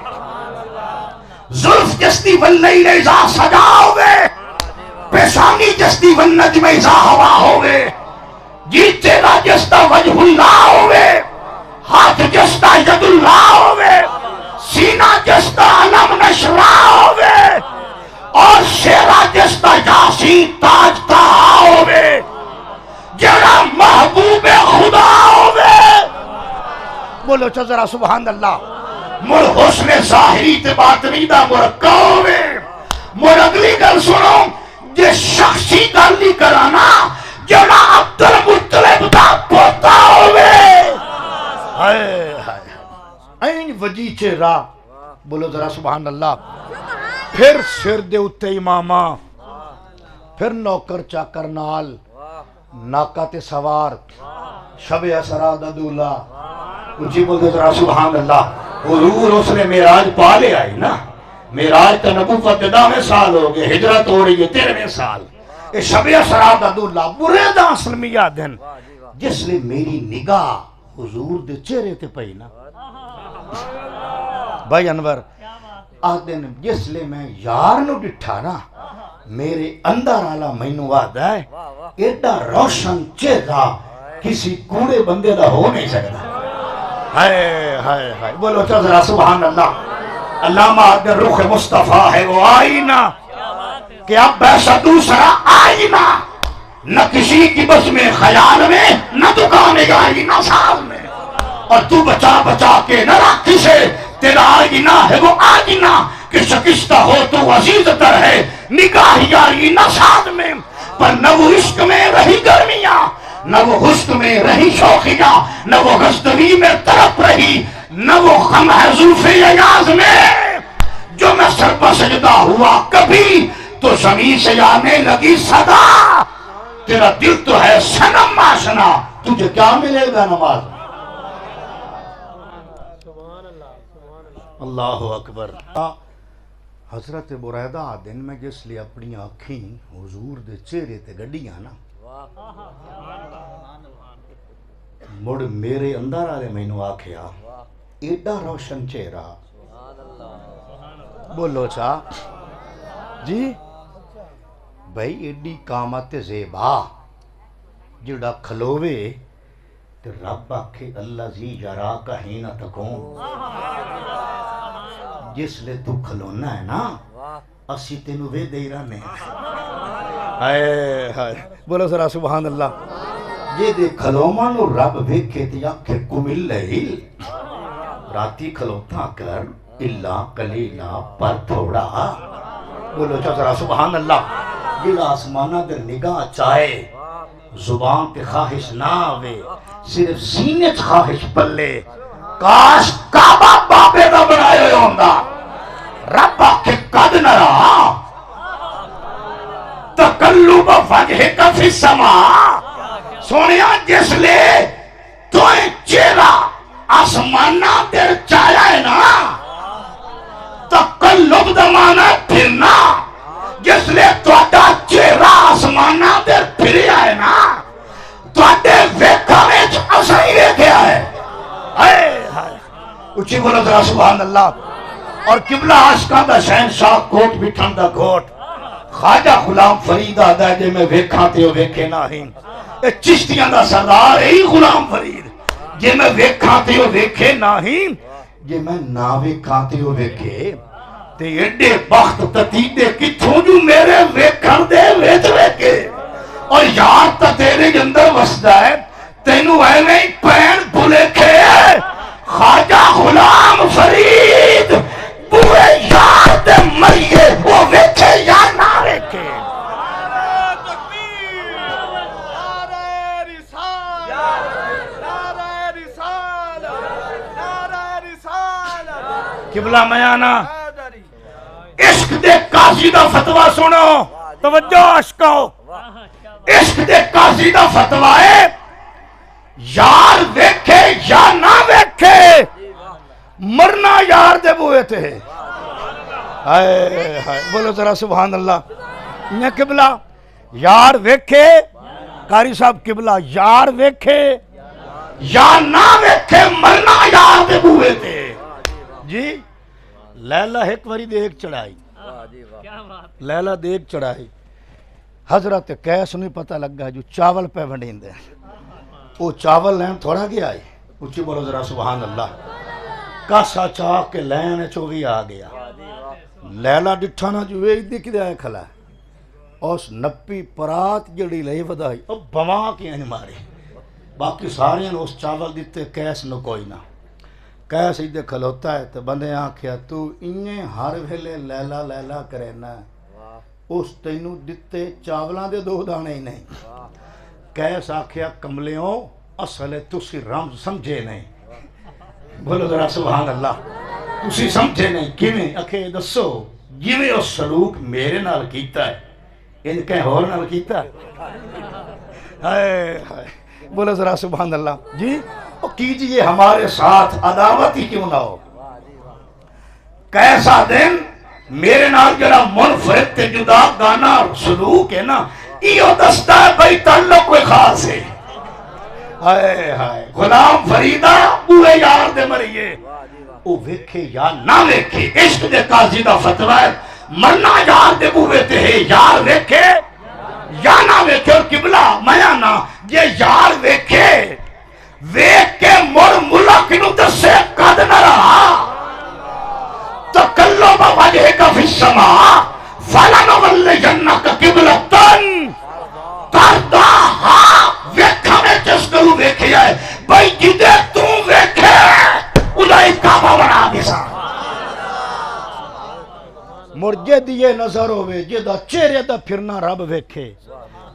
زلف جستی واللیل اذا سجا ہوئے پیشانی جستی والنجم اذا ہوا ہوئے جی تیرا جستا وجہ اللہ ہوئے ہاتھ جستا ید اللہ ہوئے سینہ جستا علم نشرا ہوئے اور شیرہ جستا یاسین تاج تہا ہوئے جڑا محبوب خدا ہوئے بولو چا ذرا سبحان اللہ مر حسن ظاہری تے باطنی دا مرکہ ہوئے مر اگلی گل سنو جے شخصی گل نہیں کرانا جڑا عبد المطلب دا پوتا ہوئے ہائے ہائے این وجی چہرہ بولو ذرا سبحان اللہ پھر سر دے اتے امامہ پھر نوکر چاکر نال ناکہ تے سوار شب اسرا دا دولا اچھی بولتے ذرا سبحان اللہ حضور اس نے معراج پا لے آئی نا معراج تا نبوت 10 سال ہو گئے ہجرت ہو رہی ہے 13 سال اے شب اسرا دا دولا برے دا اسلمیہ دن جس لئے میری نگاہ حضور دے چہرے تے پئی نا بھائی انور آدن جس لئے میں یار نو ڈٹھا نا میرے اندر آلہ مینو آدھا ہے ایڈا روشن چہرہ کسی کوڑے بندے دا ہو نہیں سکتا ہائے ہائے ہائے بولو چا ذرا سبحان اللہ علامہ اگر رخ مصطفیٰ ہے وہ آئینہ کہ اب ایسا دوسرا آئینہ نہ کسی کی بس میں خیال میں نہ دکانے گا آئینہ سال میں اور تو بچا بچا کے نہ رکھ کسے تیرا آئینہ ہے وہ آئینہ کہ شکستہ ہو تو عزیز تر ہے نگاہ یاری نہ ساتھ میں پر نہ وہ عشق میں رہی گرمیاں نہ وہ حسن میں رہی شوقیاں نہ وہ غزدوی میں طرف رہی نہ وہ غم ہے زلف ایاز میں جو میں سر پر سجدہ ہوا کبھی تو زمین سے آنے لگی صدا تیرا دل تو ہے صنم آشنا تجھے کیا ملے گا نماز اللہ اکبر حضرت بریدہ دن میں جس لئے اپنی آنکھیں حضور دے چہرے تے گڑیاں نا مڑ میرے اندر آلے میں نو آکھیا ایڈا روشن چہرہ بولو چا جی بھائی ایڈی قامت زیبا جڑا کھلوے تے رب آکھے اللہ زی جرا کہیں نہ تکون جس لے تو کھلونا ہے نا اسی تینو وے دے رہنے ہائے ہائے بولو ذرا سبحان اللہ یہ دے کھلومانو رب ویکھے تے آکھے کمل لیل راتی کھلوتا کر اللہ قلیلہ پر تھوڑا بولو ذرا سبحان اللہ جڑا آسمانہ در نگاہ چاہے زبان تے خواہش نہ آوے صرف سینے چ خواہش پلے کاش کعبہ بابے دا بنائے ہوئے ہوندہ رب آکھے قد نہ رہا تقلب وجہ کا فی السماء سونیا جس لے تو چہرہ آسمانہ در چایا ہے نا تقلب دمانا پھرنا جس لے تو اڈا چہرہ آسمانہ در پھریا ہے نا تو اڈے ویکھا ویچ اسائی ویکھیا ہے اچھی بولو ذرا سبحان اللہ اور قبلہ عاشقاں دا شہنشاہ کوٹ بٹھن دا گھوٹ خواجہ غلام فرید آدھا جے میں ویکھاں تے ہو ویکھے نہ ہی اے چشتیاں دا سردار ہی غلام فرید جے میں ویکھاں تے ہو ویکھے نہ ہی جے میں نہ ویکھاں تے او ویکھے تے ایڈے بخت تتیدے کتھوں جو میرے ویکھن دے وچ ویکھے اور یار تا تیرے اندر وسدا ہے تینوں ایویں پین بھلکھے خواجہ غلام فرید بوئے یار دے مریے وہ ویکھے یا نہ ویکھے قبلہ میانا عشق دے قاضی دا فتوہ سنو توجہ عشقو عشق دے قاضی دا فتوہ ہے یار ویکھے یا نہ ویکھے مرنا یار دے بوئے تھے ہائے ہائے بولو ذرا سبحان اللہ یہ قبلہ یار ویکھے قاری صاحب قبلہ یار ویکھے یا نہ ویکھے مرنا یار دے بوئے تھے جی لیلہ ایک واری دیکھ چڑھائی لیلہ دیکھ چڑھائی حضرت قیس نہیں پتہ لگا جو چاول پہ بنڈین دے وہ چاول لین تھوڑا گیا ہے اچھی بولو ذرا سبحان اللہ کاسا چاہ کے لین چوگی آ گیا لیلہ ڈٹھانا جو ایک دی کدے آئے کھلا ہے اس نپی پرات جڑی لئی ودائی اب بما کی ہیں مارے باقی سارے اس چاول دیتے قیس نو کوئی نہ قیس ایدے کھلوتا ہے تو بندے آنکھیا تو انہیں ہر ویلے لیلہ لیلہ کرے نا اس تینوں دیتے چاولاں دے دو دانے ہی نہیں قیس آنکھیا کملیوں اصلے تسی رمز سمجھے نہیں بولو ذرا سبحان اللہ تسی سمجھے نہیں کیویں اکھے دسو جویں اس سلوک میرے نال کیتا ہے ان کہیں ہور نال کیتا ہے ہائے ہائے بولو ذرا سبحان اللہ جی وہ کیجئے ہمارے ساتھ عداوت ہی کیوں نہ ہو کیسا دن میرے نال جڑا منفرد تے جدا گانا سلوک ہے نا ایو دستا ہے بھئی تعلق کوئی خاص ہے ہائے ہائے غلام فریدہ اوے یار دے مریے او ویکھے یا نہ ویکھے عشق دے قاضی دا فتوی ہے مرنا یار دے بوے تے ہے یار ویکھے یا نہ ویکھے اور قبلہ میانا یہ یار ویکھے ویکھ کے مر ملک نو دسے قد نہ رہا تقلب وجہک فی السماء فلنولیعنک قبلۃ ترضاھا ویکھا میں جس کو ویکھیا ہے بھئی جدے تو ویکھے اُدائی کعبہ بنا دیسا مرجے دیئے نظر ہوئے جدہ چہرے دا پھرنا رب ویکھے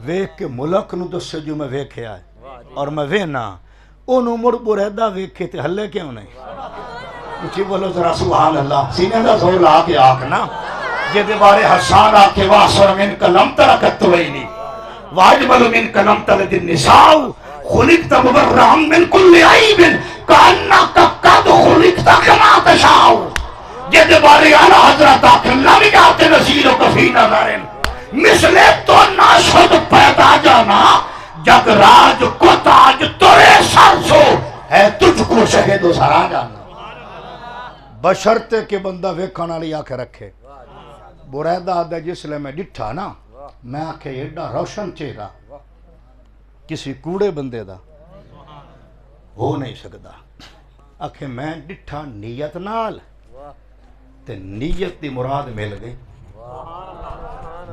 ویکھ کے ملک نو دسے جو میں ویکھیا ہے اور میں وینا انہوں مر بریدہ ویکھے تھے ہلے کیوں نہیں اچھی بولو ذرا سبحان اللہ سینے دا زور لا کے آکنا یہ دیوارے حسان آکے واسر من کلم ترکت توینی واجبل من کلم تلد النساء خلقت مبرہم من کل عیب کانکا قد خلقت کما تشاؤ یہ دیوارے اعلی حضرت آکے لمیات نزیل و کفی نظرن مثلے تو ناشد پیدا جانا جگ راج کو تاج تورے سر سو ہے تجھ کو شہد و سرا جانا بشرتے کہ بندہ ویکھانا لیا کے رکھے بریدہ آدھے جس لئے میں ڈٹھا نا میں آکھے ایڈا روشن چہرہ کسی کوڑے بندے دا ہو نہیں سکتا آکھے میں ڈٹھا نیت نال تے نیت دی مراد مل گئی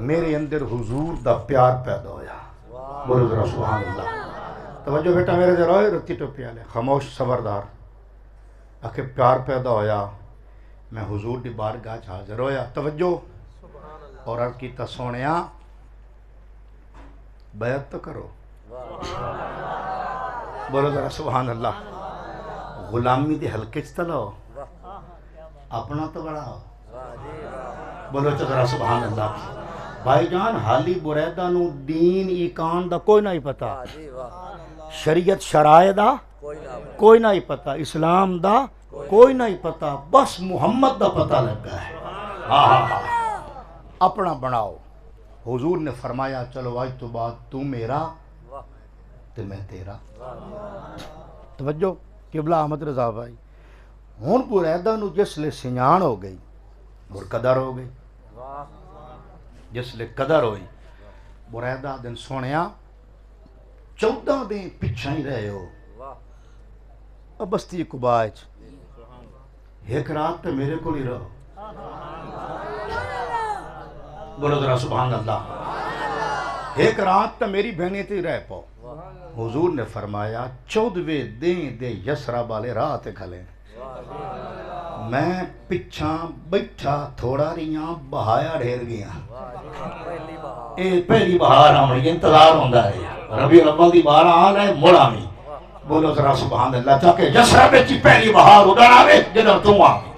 میرے اندر حضور دا پیار پیدا ہویا بولو ذرا سبحان اللہ توجہ بیٹا میرے ذرا ہوئے رتی ٹوپی آلے خاموش صبردار آکھے پیار پیدا ہویا میں حضور دی بارگاہ حاضر ہویا توجہ اور عرض کیتا سونیا بیعت تو کرو بولو ذرا سبحان اللہ غلامی دی حلقے چتا لو اپنا تو بڑا ہو بولو ذرا سبحان اللہ بھائی جان حالی بریدہ نو دین ایکان دا کوئی نہیں پتا شریعت شرائع دا کوئی نہیں پتا اسلام دا کوئی نہیں پتا بس محمد دا پتا لگا ہے اپنا بناؤ حضور نے فرمایا چلو آج تو بعد تو میرا تو میں تیرا توجہ قبلہ احمد رضا بھائی ہون بریدہ نو جس لے سنجان ہو گئی اور قدر ہو گئی جس لے قدر ہوئی بریدہ دن سونیا 14 دن پچھا ہی رہے ہو اب بستی قبائچ ایک رات تو میرے کو ہی رہو. بولو ذرا سبحان اللہ. ایک رات تو میری بہنیں تھی رہ پاؤ. حضور نے فرمایا 14ویں دن دے یسرا والے راہ تے کھلے. میں پچھاں بیٹھا تھوڑا ریاں بہایا ڈھیر گیا. اے پہلی بہار آمنی انتظار ہوندہ ہے ربیع الاول دی بہار آن ہے مڑا میں. بولو ذرا سبحان اللہ. تاکہ یسرا بچی پہلی بہار اڑنا آوے جدر تم آوے.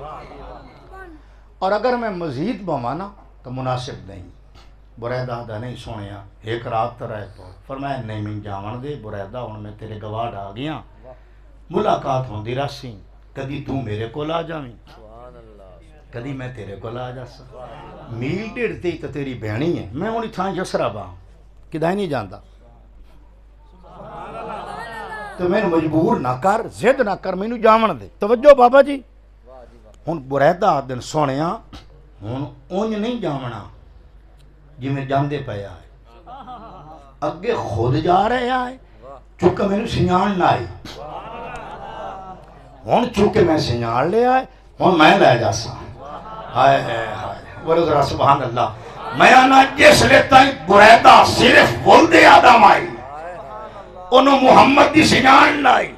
اور اگر میں مزید بوانا تو مناسب نہیں. بریدہ دا نہیں سنیا ایک رات تو رہ پاؤ. فرمایا نہیں میں جاون دے بریدہ ہن میں تیرے گواہ آ گیا. ملاقات ہوندی رہسی. کدی تو میرے کو آ جاویں کدی میں تیرے کو آ جاسا. میل ڈیڑھ تے تو تیری بہنی ہے. میں ہوں تھاں یسرا با کدھائیں نہیں جاندا. تو میں مجبور نہ کر زد نہ کر مینوں جاون دے. توجہ بابا جی. ہن بریدہ دن سونیا ہن اونج نہیں جاونا جی میں جاندے پیا ہے. اگے خود جا رہے آئے چونکہ میں نے سنجان نہ آئی. ہن چونکہ میں سنجان لے آئے ہن میں لے جاسا. ہائے ہائے ہائے. بولو ذرا سبحان اللہ. میں آنا جس لے تائیں بریدہ صرف ولد آدم آئی انہوں محمد دی سنجان نہ آئی.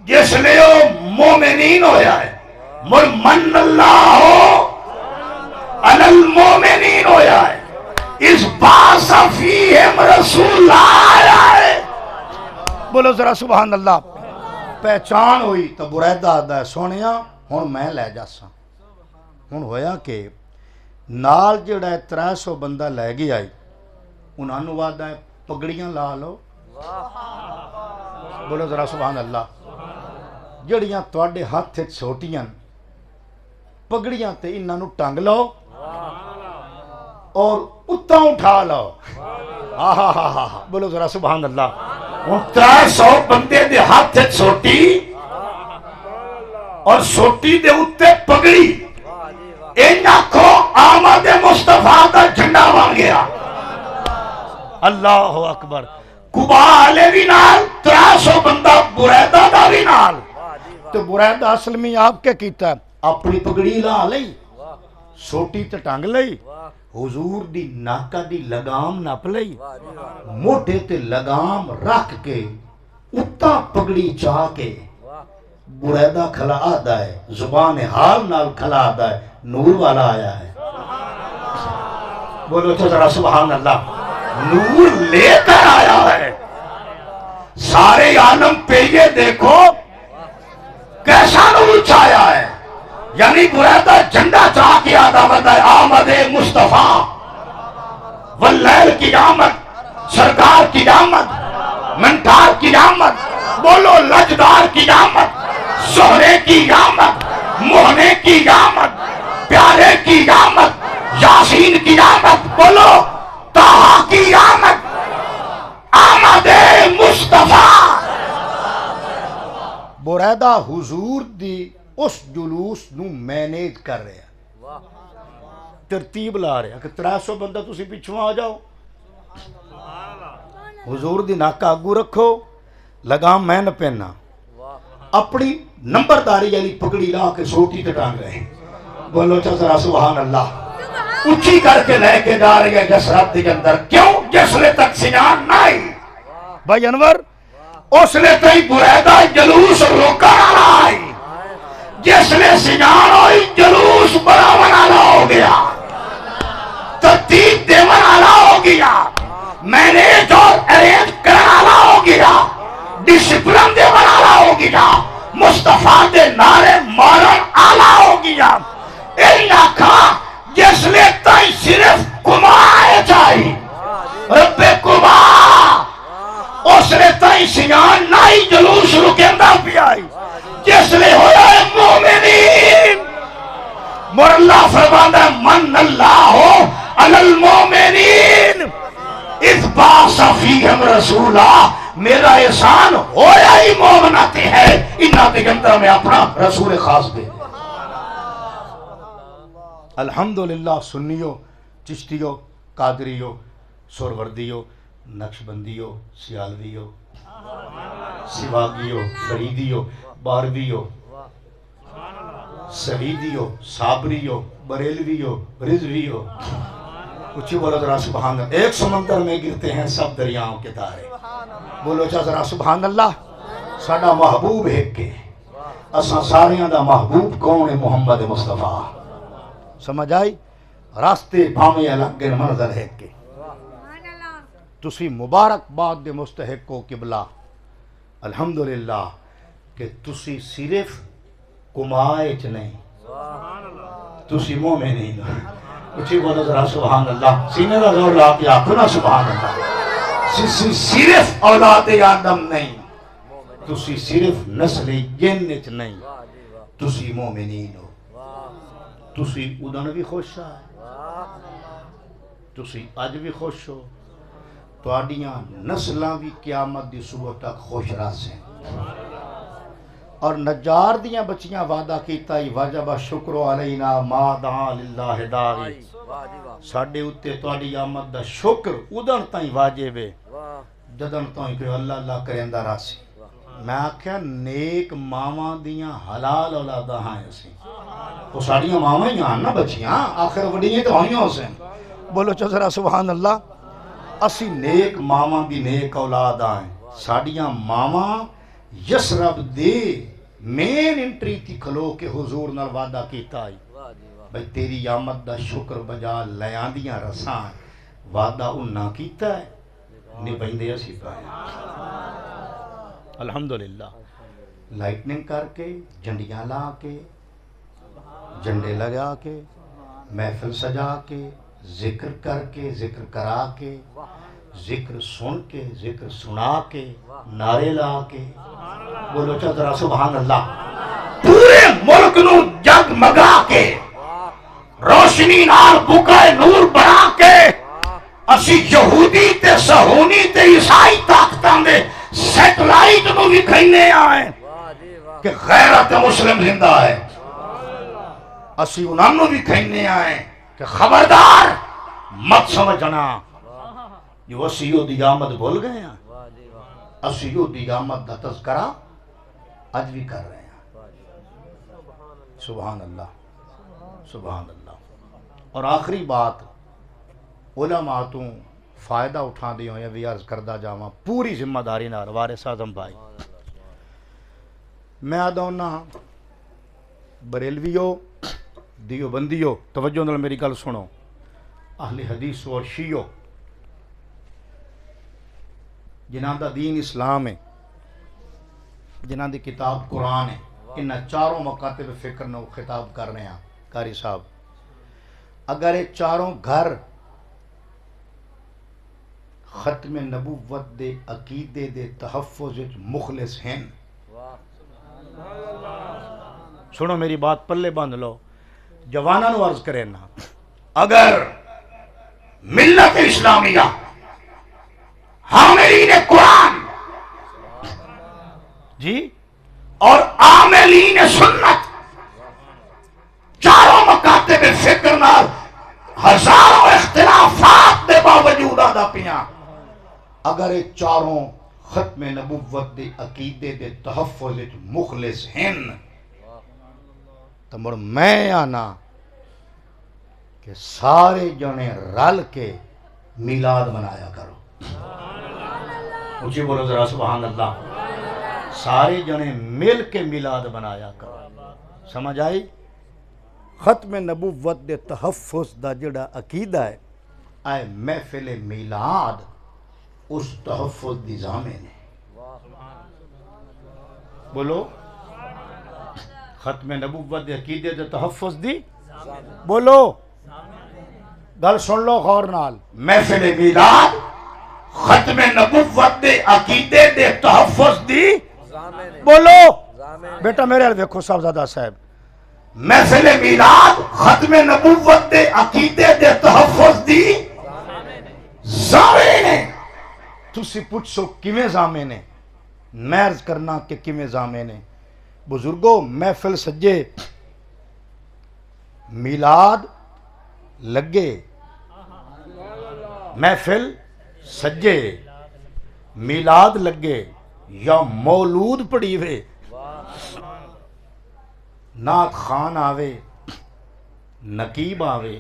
جس لے وہ مومنین ہویا ہے مر من اللہ علی المومنین ہویا ہے. اس باس فیہم رسول آیا ہے. بولو ذرا سبحان اللہ. پہچان ہوئی تو بریدہ آدھا ہے سونیا ہن میں لے جاسا. ہن ہویا کہ نال جڑا ہے 300 بندہ لے گی آئی. انہاں نو وعدہ ہے پگڑیاں لا لو. بولو ذرا سبحان اللہ. جڑیاں تواڈے ہاتھ وچ چھوٹیاں پگڑیاں تے انہاں نو ٹنگ لو اور اتاں اٹھا لو. آہا. بولو ذرا سبحان اللہ. 300 بندے دے ہاتھ سوٹی اور سوٹی دے اتے پگڑی. این آکھو آمد مصطفیٰ دا جھنڈا وان گیا. اللہ اکبر. قبا والے بھی نال 300 بندہ بریدہ دا بھی نال. تو بریدہ اصل میں آپ کیا کیتا ہے اپنی پگڑی لا لئی سوٹی تے ٹنگ لئی. حضور دی ناکہ دی لگام نپ لئی. موٹے تے لگام رکھ کے اتا پگڑی چاہ کے بریدہ کھلا آدھا ہے. زبان حال نال کھلا آدھا ہے نور والا آیا ہے. بولو تو ذرا سبحان اللہ. نور لے کر آیا ہے. سارے عالم پہ یہ دیکھو کیسا نور چھایا ہے. یعنی بریدہ جھنڈا چاہ کے آدھا بتا ہے آمد مصطفیٰ واللیل کی آمد سرکار کی آمد منٹار کی آمد. بولو لجدار کی آمد سہرے کی آمد موہنے کی آمد پیارے کی آمد یاسین کی آمد. بولو طہا کی آمد آمد مصطفیٰ. بریدہ حضور دی اس جلوس نو مینیج کر رہے ہیں ترتیب لا رہے ہیں کہ 300 بندہ تسی پیچھوں آ جاؤ. حضور دی ناکہ اگو رکھو لگام میں نہ پہننا. اپنی نمبرداری علی پگڑی لا کے سوٹی تے ٹانگ رہے. بولو چا ذرا سبحان اللہ. اچھی کر کے لے کے جا رہی ہے جسرت کے اندر. کیوں؟ جس لے تک سنان نہ آئی. بھائی انور اس لے تک بریدہ جلوس روکا نہ آئی. جس لے سنان ہوئی جلوس بڑا بنانا ہو گیا ترتیب دے بنانا ہو گیا مینیج اور ارینج کرانا ہو گیا ڈسپلن دے بنانا ہو گیا مصطفیٰ دے نعرے مارن آلہ ہو گیا. اینا کھا جس لے تائی صرف کمائے چاہی رب کما اس لے تائی سنان نائی جلوس رکندہ بھی آئی. جس لے ہویا ہے مومنین مر اللہ فرمانا من اللہ علی المومنین اذ باس فیہم رسولا. میرا احسان ہویا ہی مومنات ہے انہاں دے اندر میں اپنا رسول خاص دے. الحمدللہ سنیو چشتیو قادریو سوروردیو نقشبندیو سیالویو سواگیو فریدیو بارویو سعیدی ہو، صابری ہو، بریلوی ہو، رضوی ہو، اچھی بولو ذرا سبحان اللہ. ایک سمندر میں گرتے ہیں سب دریاؤں کے تارے. بولو چا ذرا سبحان اللہ. ساڈا محبوب ایک کے، اساں ساریاں دا محبوب کون ہے؟ محمد مصطفیٰ. سمجھ آئی؟ راستے بھاویں الگ گن منظر ہے کے. تسی مبارکباد دے مستحق ہو قبلہ. الحمدللہ کہ تسی صرف کمائے چ نہیں، تسی مومنین ہو. اچھی بولو ذرا سبحان اللہ. سینے دا زور لا کے آکھو نا سبحان اللہ. صرف اولاد آدم نہیں، تسی صرف نسل جن چ نہیں، تسی مومنین ہو. تسی ادن بھی خوش آئے، تسی اج بھی خوش ہو، تواڈیاں نسلاں بھی قیامت دی صبح تک خوش رہسیں. اور نجار دیاں بچیاں وعدہ کیتا ہی واجب شکر علینا ما دعا للہ داعی. ساڈے اتے تواڈی آمد دا شکر ادن تائیں واجب ہے جدن تائیں کہ اللہ اللہ کریندا راسی. میں آکھیا نیک ماواں دیاں حلال اولاداں ہیں اسی. وہ ساڑیاں ماواں ہی ہیں نا بچیاں، آخر وڈیاں تو ہوئیاں حسین. بولو چا ذرا سبحان اللہ. اسی نیک ماواں دی نیک اولاد ہیں. ساڑیاں ماواں یسرب دے مین انٹری تھی کھلو کے حضور نال وعدہ کیتا ہے بھئی تیری آمد دا شکر بجا لیاندیاں رساں. وعدہ انہاں کیتا ہے نبھائندے اسی پائے. الحمدللہ. لائٹننگ کر کے، جھنڈیاں لا کے، جھنڈے لگا کے، محفل سجا کے، ذکر کر کے، ذکر کرا کے، ذکر سن کے، ذکر سنا کے، نعرے لا کے. بولو چا ذرا سبحان اللہ. پورے ملک نو جگمگا کے، روشنی نال بکائے نور بنا کے، اسی یہودی تے صہیونی تے عیسائی طاقتاں دے سیٹلائٹ نو بھی کھینے آئے کہ غیرت مسلم زندہ ہے. اسی انہوں بھی کھینے آئے کہ خبردار مت سمجھنا جو اسیو دی آمد بھول گئے ہیں. اسیو دی آمد دا تذکرہ اج بھی کر رہے ہیں. سبحان اللہ سبحان اللہ. اور آخری بات علماء تو فائدہ اٹھا دیوں یا بھی عرض کردہ جاواں پوری ذمہ داری نال وارث اعظم بھائی. میں آدھونا بریلویو دیوبندیو توجہ نال میری گل سنو، اہل حدیث اور شیعو جنہاں دا دین اسلام ہے، جنہاں دی کتاب قرآن ہے، انہاں چاروں مکاتب فکر نو خطاب کر رہے ہیں. قاری صاحب اگر یہ چاروں گھر ختم نبوت دے عقیدے دے تحفظ مخلص ہیں، سنو میری بات پلے باندھ لو، جواناں نو عرض کرے نا، اگر ملت اسلامیہ حاملین قرآن جی اور عاملین سنت چاروں مکاتب فکر نال ہزاروں اختلافات دے باوجود آدھا پیاں، اگر یہ چاروں ختم نبوت دے عقیدے دے تحفظ مخلص ہیں تو مر میں آنا کہ سارے جنے رل کے میلاد منایا کرو. اچھی بولو ذرا سبحان اللہ. سارے جنے مل کے میلاد منایا کرو. سمجھ آئی؟ ختم نبوت دے تحفظ دا جڑا عقیدہ ہے آئے محفل میلاد اس تحفظ دی ضامن ہے. بولو ختم نبوت دے عقیدے دے تحفظ دی، بولو گل سن لو غور نال. محفل میلاد ختم نبوت دے عقیدے دے تحفظ دی، بولو بیٹا میرے حال دیکھو صاحبزادہ صاحب. محفل میلاد ختم نبوت دے عقیدے دے تحفظ دی ضامن ہے. تسی پوچھو کیویں ضامن ہے؟ میں عرض کرنا کہ کیویں ضامن ہے. بزرگو محفل سجے، میلاد لگے، محفل سجے، میلاد لگے یا مولود پڑھی وے، نعت خان آوے، نقیب آوے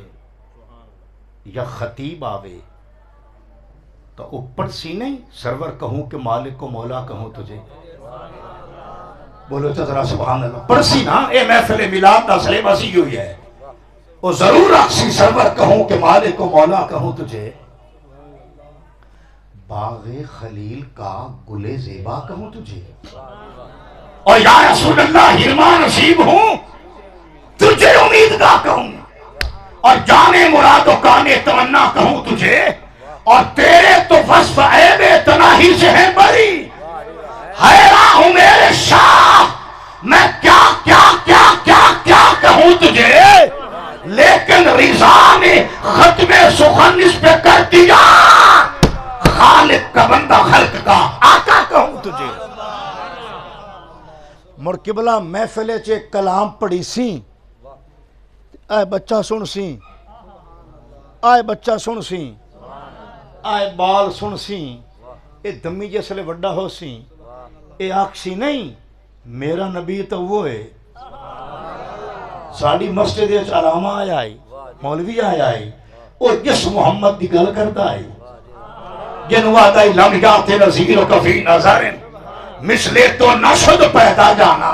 یا خطیب آوے تو اوپر سی نہیں سرور کہوں کہ مالک و مولا کہوں تجھے، بولو تو ذرا سبحان اللہ، پڑسی نا اے محفل میلاد دا سلیبس ہی ہوئی ہے، وہ ضرور اکسی سرور کہوں کہ مالک و مولا کہوں تجھے، باغ خلیل کا گل زیبا کہوں تجھے، اور یا رسول اللہ ہرما نصیب ہوں تجھے امیدگاہ کہوں، اور جانے مراد و کانے تمنا کہوں تجھے، اور تیرے تو وصف عیب تناہی سے ہے بری، حیران ہوں میرے شاہ میں کیا کیا کیا کیا کیا کہوں تجھے، لیکن رضا نے ختم سخن اس پہ کر دیا، خالق کا بندہ خلق کا آقا کہوں تجھے۔ مڑ قبلہ محفلے چے کلام پڑھی سی، آئے بچہ سن سی، آئے بچہ سن سی، آئے بال سن سی، اے دمی جیسے وڈا ہو سی، اے آکسی نہیں میرا نبی تو وہ ہے، ساڑی مسجد علامہ آیا ہے، مولوی آیا ہے، اور جس محمد دی گل کرتا ہے، جنوا دائی لمحات نظیر کفی نظرن مثلے تو نشد پیدا جانا،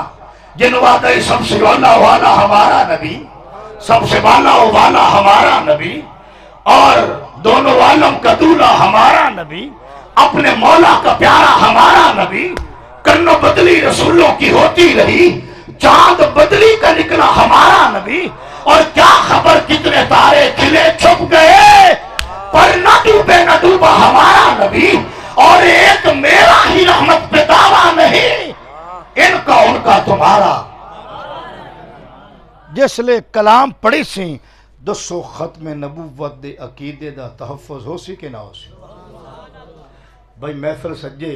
جنوا دائی سب سے والا والا ہمارا نبی، سب سے والا والا ہمارا نبی، اور دونوں عالم کا دولہ ہمارا نبی، اپنے مولا کا پیارا ہمارا نبی، کرنو بدلی رسولوں کی ہوتی رہی، چاند بدلی کا نکلا ہمارا نبی، اور کیا خبر کتنے تارے کھلے چھپ گئے پر نہ ڈوبے نہ ڈوبا ہمارا نبی، اور ایک میرا ہی رحمت پہ دعویٰ نہیں، ان کا تمہارا۔ جس لے کلام پڑھی سی دسو ختم نبوت دے عقیدے دا تحفظ ہو سی کہ نہ ہو سی؟ بھائی محفل سجے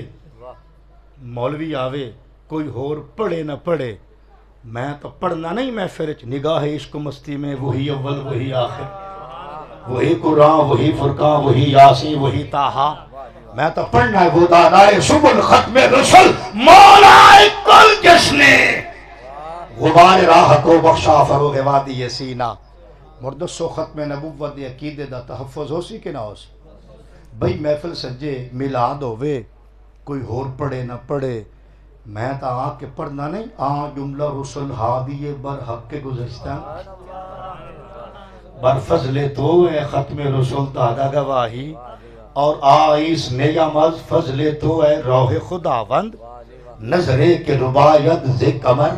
مولوی آوے کوئی ہور پڑھے نہ پڑھے، میں تو پڑھنا نہیں محفل وچ، نگاہ عشق مستی میں وہی اول وہی آخر، وہی قرآن وہی فرقان وہی یاسین وہی طٰہٰ، میں تو پڑھنا ہے وہ دانائے سبل ختم رسل مولا کل جس نے غبار راہ کو بخشا فروغ وادی سینہ۔ مردسو ختم نبوت دے عقیدے دا تحفظ ہو سی کہ نہ ہو سی؟ بھئی محفل سجے میلاد ہوئے کوئی ہور پڑھے نہ پڑھے، میں تا آ کے پڑھنا نہیں، جملہ رسل ہادی برحق کے گزشتہ برفضل تو اے ختم رسول دادا گواہی، اور آئیس نیامز فضل تو اے روح خداوند، نظرے کے ربایت ز قمر،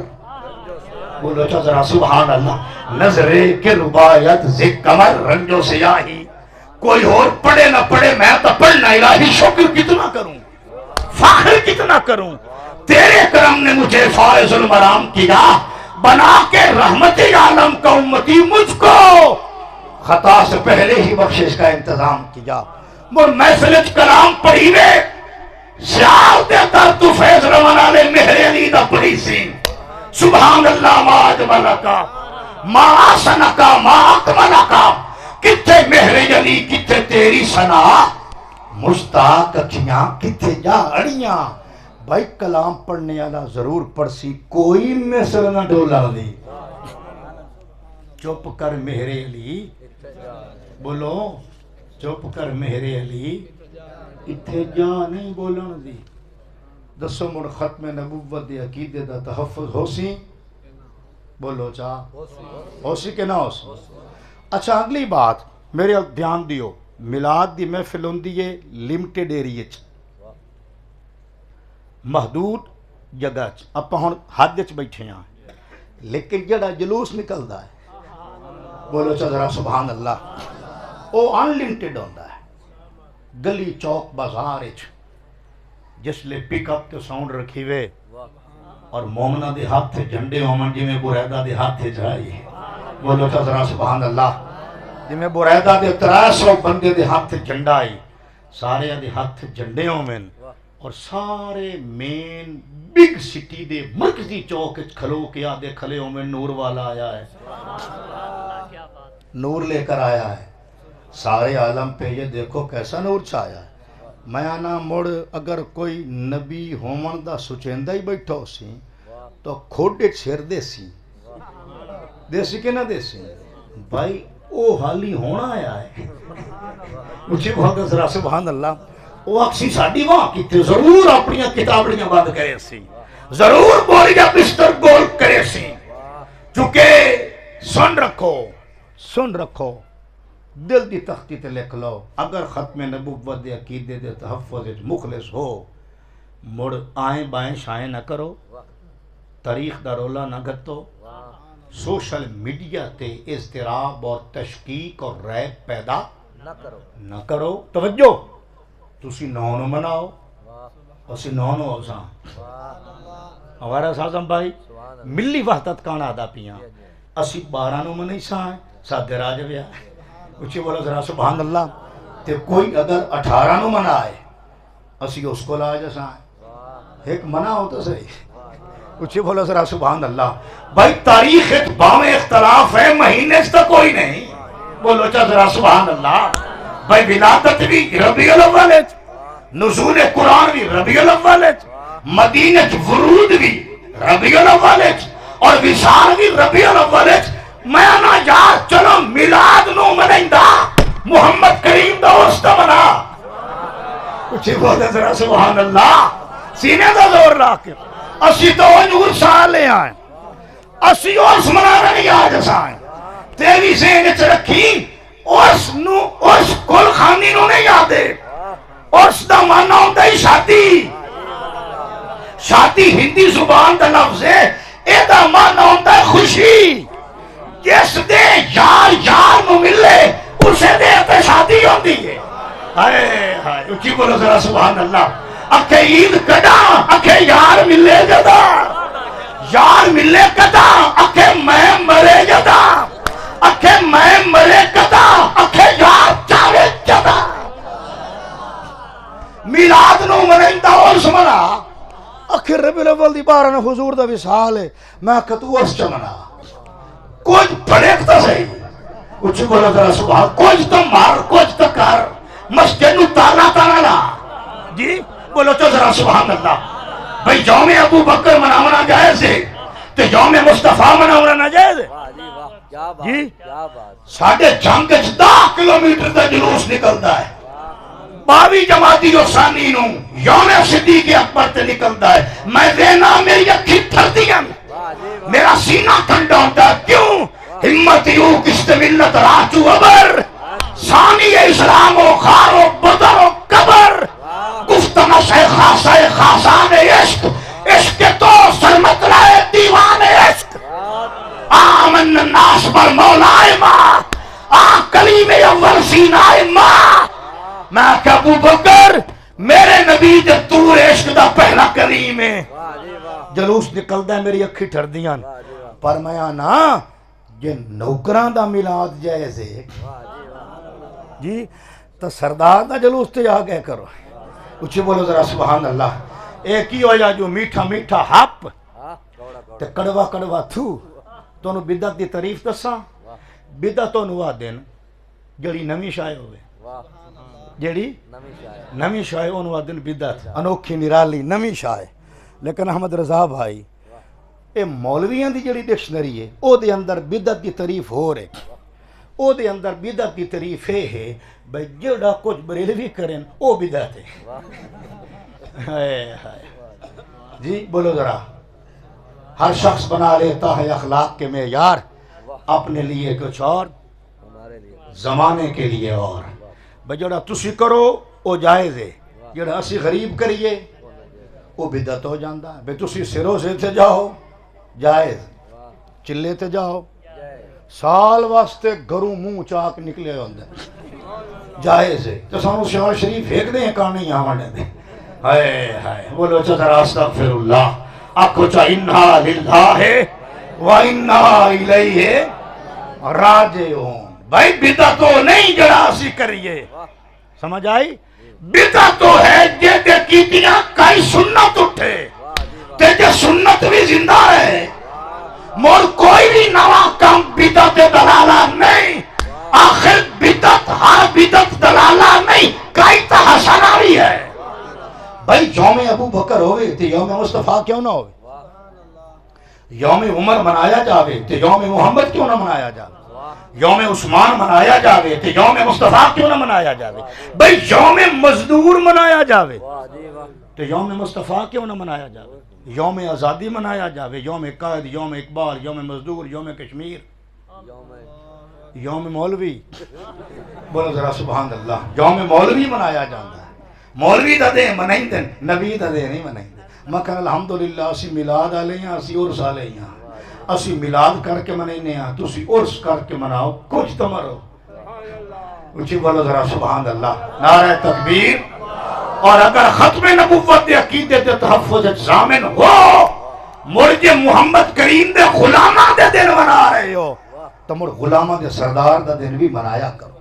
بولو چا ذرا سبحان اللہ، نظرے کے ربایت ز قمر، رنجو سیاہی، کوئی اور پڑھے نہ پڑھے میں تو پڑھنا، الہی شکر کتنا کروں، فخر کتنا کروں، تیرے کرم نے مجھے فائز المرام کیا، بنا کے رحمت عالم کا امتی مجھ کو خطا سے پہلے ہی بخشش کا انتظام کیا۔ مر محفلت کلام پڑھی وے سیال دے تر تو فیض روانا لے مہر علی دا پڑھی سی، سبحان اللہ ما اجملکا ما آسنکا ما اکملکا، کتھے مہر علی کتھے تیری سنا، مشتاق اکھیاں کتھے جا اڑیاں۔ بھائی کلام پڑھنے والا ضرور پڑھ سی، کوئی مثل نہ ڈولا دی، چپ کر مہر علی، بولو چپ کر مہر علی، اتھے جا نہیں بولن دی۔ دسو مڑ ختم نبوت دے عقیدے دا تحفظ ہو سی؟ بولو چاہ ہو سی کہ نہ ہو سی؟ اچھا اگلی بات میرے دھیان دیو، میلاد دی محفل ہوندی ہے لمیٹڈ ایریے چ، محدود جگہ چ، اپا ہن حد چ بیٹھے ہیں، لیکن جڑا جلوس نکلدا ہے بولو چا ذرا سبحان اللہ، او ان لمیٹڈ ہوندا ہے، گلی چوک بازار وچ جس لے پک اپ تے ساؤنڈ رکھی وے، اور مومنہ دے ہاتھ جھنڈے ہومن جی میں بریدہ دے ہاتھ جائی، بولو چا ذرا سبحان اللہ، جی میں بریدہ دے 300 بندے دے ہاتھ جھنڈا آئی، سارے دے ہاتھ جھنڈے ہومن، اور سارے مین بگ سٹی دے مرکزی چوک کھلو کے آدھے کھلے ہومن، نور والا آیا ہے، نور لے کر آیا ہے، سارے عالم پہ یہ دیکھو کیسا نور چھایا ہے۔ میں آنا مڑ اگر کوئی نبی ہومن دا سچیندہ ہی بیٹھا ہو سی تو کھوڑے چھیر دے سی، دیسی کہ نہ دیسی بھائی او حالی ہونا آیا ہے اچھی بہت ذرا سبحان اللہ وہ اکسی ساڑی وہاں کی تھے ضرور اپنی کتابڑیاں بند کرے سی ضرور بولیا بستر گول کرے سی چونکہ سن رکھو دل دی تختی تے لکھ لو اگر ختم نبوت دے عقیدے دے تحفظ مخلص ہو مڑ آئیں بائیں شائیں نہ کرو تاریخ دا رولا نہ گھتو سوشل میڈیا تے اضطراب اور تشکیک اور ریب پیدا نہ کرو توجہ تسی نونو مناؤ اسی نونو اوزاں ہمارا سازم بھائی ملی وحدت کانا دا پیاں اسی 12 نو منی سائیں سادے راج بیا اچھی بولا ذرا سبحان اللہ تے کوئی اگر 18 نو منا آئے اسی اس کو لا جا سائیں ایک منع ہوتا صحیح اچھی بولا ذرا سبحان اللہ بھائی تاریخ باویں اختلاف ہے مہینے سے کوئی نہیں بولو چا ذرا سبحان اللہ بھائی ولادت بھی ربیع الاول نزول قرآن بھی ربیع الاول مدینہ ورود بھی ربیع الاول اور وصال بھی ربیع الاول میں نہ یار چلو میلاد نو منیندا محمد کریم دا واسطہ منا کچھ بولے ذرا سبحان اللہ سینے دا زور لا کے اسی تو نور سال لے آئیں اسی اس منانا نہیں آج سائیں تیری ذہن چ رکھی اس کل خانی نو نہیں یادے اس دا مانا ہوتا ہی شادی ہندی زبان دا لفظ ہے اے دا مانا ہوتا ہے خوشی جس دے یار نو ملے اسے دے تے شادی ہوتی ہے ہائے ہائے اچھی بولو ذرا سبحان اللہ اکھے عید کدا اکھے یار ملے جدا یار ملے کدا اکھے میں مرے جدا اکھے میں مرے کدا اکھے یار چاہے جدا میلاد نو منیندا اور سمنا اکھے ربیع الاول دی 12 نو حضور دا وصال ہے میں کتو اس چمنا کچھ پڑھیک تا صحیح کچھ بولا ذرا سبحان کچھ تو مار کچھ تو کر مسجد نو تالا لا جی بولو تو ذرا سبحان اللہ بھئی یوم ابو بکر مناونا جائز ہے تو یوم مصطفیٰ مناونا نہ جائز ہے جی ساڑھے جنگ 10 کلومیٹر دا جلوس نکلتا ہے 22 جماعتی و ثانی نو یوم صدیق اکبر تے نکلتا ہے میں دینا میری اکھی تھر دیا میرا سینہ ٹھنڈا ہوتا ہے کیوں ہمت یوں کشت ملت راچو عبر ثانی اسلام و خار و بدر و قبر گفتم سے خاصان عشق عشق تو سرمت لائے دیوان عشق آمن الناس پر مولائے ماں کلیم اول سینائے ماں میں کہ ابو بکر میرے نبی دے تور عشق دا پہلا کلیم ہے جلوس نکلدا ہے میری اکھی ٹھر دیاں پر میں آنا یہ نوکران دا میلاد جیسے جی تو سردار دا جلوس تے آ گئے کرو اچھی بولو ذرا سبحان اللہ ایک ہی ہویا جو میٹھا میٹھا ہپ تے کڑوا کڑوا تھو تو انہوں بدعت دی تعریف دساں بدعت تو نوا دین جڑی نمی شائع ہوئے جڑی نمی شائع انہوں دن بدعت انوکھی نرالی نمی شائع لیکن احمد رضا بھائی اے مولویاں دی جڑی ڈکشنری ہے او دے اندر بدعت دی تعریف ہو رہے او دے اندر بدعت دی تعریف ہے بھئی جڑا کچھ بریلوی کریں او بدعت ہے جی بولو ذرا ہر شخص بنا لیتا ہے اخلاق کے معیار اپنے لیے کچھ اور زمانے کے لیے اور بھئی جڑا تسی کرو او جائز ہے جڑا اسی غریب کریے وہ بدعت ہو جاندہ ہے بھئی تسی سروں سے تھے جاؤ جائز چلے تے جاؤ سال واسطے گھروں منہ چاک نکلے ہوندے جائز ہے تو سانو شہر شریف ایک دیں کہانی یہاں مانے دیں ہائے ہائے بولو چترا استغفر اللہ اکھو چا انہا للہ وَإِنَّا إِلَيْهِ راجعون بھائی بدعت تو نہیں جڑا اسی کریے سمجھ آئی بدعت تو ہے جے دے کیتیاں کئی سنت اٹھے تے جے سنت بھی زندہ ہے مول کوئی بھی نوا کام بدعت دلالہ نہیں آخر بدعت ہر بدعت دلالہ نہیں کئی تا حسنہ بھی ہے بھائی یوم ابو بکر ہوئے تے یوم مصطفیٰ کیوں نہ ہوئے یوم عمر منایا جاوے تو یوم محمد کیوں نہ منایا جاوے؟ یوم عثمان منایا جاوے تو یوم مصطفیٰ کیوں نہ منایا جاوے؟ بھئی یوم مزدور منایا جاوے تو یوم مصطفیٰ کیوں نہ منایا جاوے؟ یوم آزادی منایا جاوے، یوم قائد، یوم اقبال، یوم مزدور، یوم کشمیر، یوم مولوی، بولو ذرا سبحان اللہ، یوم مولوی منایا جاتا ہے۔ مولوی دا دے منائی دن، نبی دا دے نہیں منائی دن۔ مکن الحمدللہ اسی میلاد آلے ہیں، اسی عرس آلے ہیں، اسی میلاد کر کے منائنے ہیں، تسی عرس کر کے مناؤ، کچھ تو مرو۔ اچھی بولو ذرا سبحان اللہ، نعرہ تکبیر۔ اور اگر ختم نبوت دے عقیدے دے تحفظ ضامن ہو، مرج محمد کریم دے غلامہ دے دن منا رہے ہو، تو مر غلامہ دے سردار دا دن بھی منایا کرو۔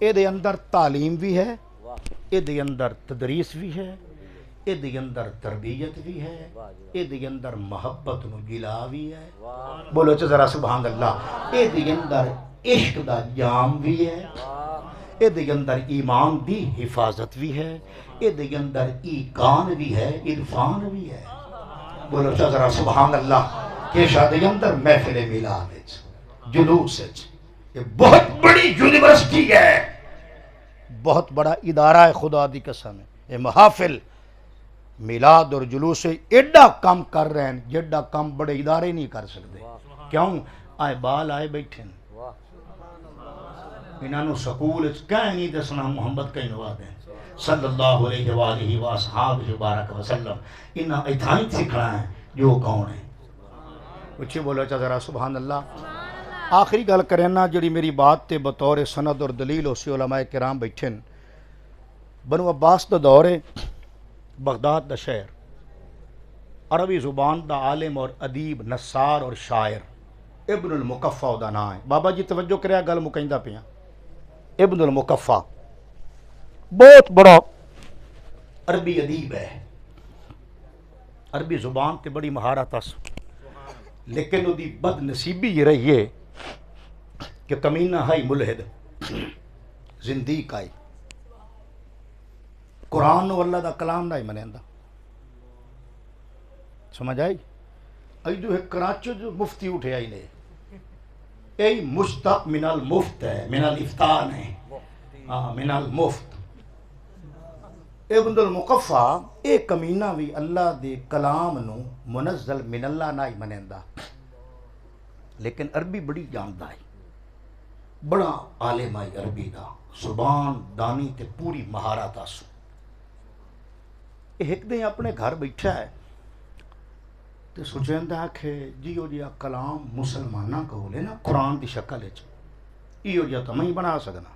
اے دے اندر تعلیم بھی ہے، اے دے اندر تدریس بھی ہے، اے دے اندر تربیت بھی ہے، اے دے اندر محبت نو گلا بھی ہے۔ بولو چا ذرا سبحان اللہ۔ اے دے اندر عشق دا جام بھی ہے، اے دے اندر ایمان دی حفاظت بھی ہے، اے دے اندر ایقان بھی ہے، عرفان بھی ہے۔ بولو چا ذرا سبحان اللہ۔ کہ شادی اندر محفل میلاد جلوس یہ بہت بڑی یونیورسٹی ہے، بہت بڑا ادارہ ہے، خدا دی قسم ہے۔ یہ محافل میلاد اور جلوس ایڈا کام کر رہے ہیں جیڈا کام بڑے ادارے نہیں کر سکتے۔ کیوں؟ آئے بال آئے بیٹھے ہیں، انہوں نے سکول کہیں نہیں دسنا محمد کہیں نوا دیں صلی اللہ علیہ وآلہ وآصحابہ بارک وسلم۔ انہاں اتھائیں سکھنا ہے جو کون ہے۔ اچھی بولو چا ذرا سبحان اللہ۔ آخری گل کرنا جڑی میری بات تے بطور سند اور دلیل اسی علماء کرام بیٹھن۔ بنو عباس دا دور ہے، بغداد دا شہر، عربی زبان دا عالم اور ادیب، نصار اور شاعر ابن المقفع دا نام ہے۔ بابا جی توجہ کریا، گل مکیندہ پیا۔ ابن المقفع بہت بڑا عربی ادیب ہے، عربی زبان تے بڑی مہارت اس، لیکن وہ دی بد نصیبی یہ رہی ہے کہ کمینہ ہائی ملحد، زندیق آئی، قرآن نو اللہ دا کلام نہ ہی منیندہ۔ سمجھ آئی؟ ایدو ہے کراچو جو مفتی اٹھے آئی لے، ای مشتق من المفت ہے، من الافتان ہے، من المفت۔ ابن المقفع ایک کمینہ بھی اللہ دے کلام نو منزل من اللہ نہ ہی منیندہ، لیکن عربی بڑی جاندہ ہے، بڑا عالم آئی عربی دا، زبان دانی تے پوری مہارت آسو۔ ایک دن اپنے گھر بیٹھا ہے تو سوچیندہ کہ جیو جیا کلام مسلمانہ کو لے نا قرآن دی شکل ہے، ایو جیا تو میں بنا سکنا۔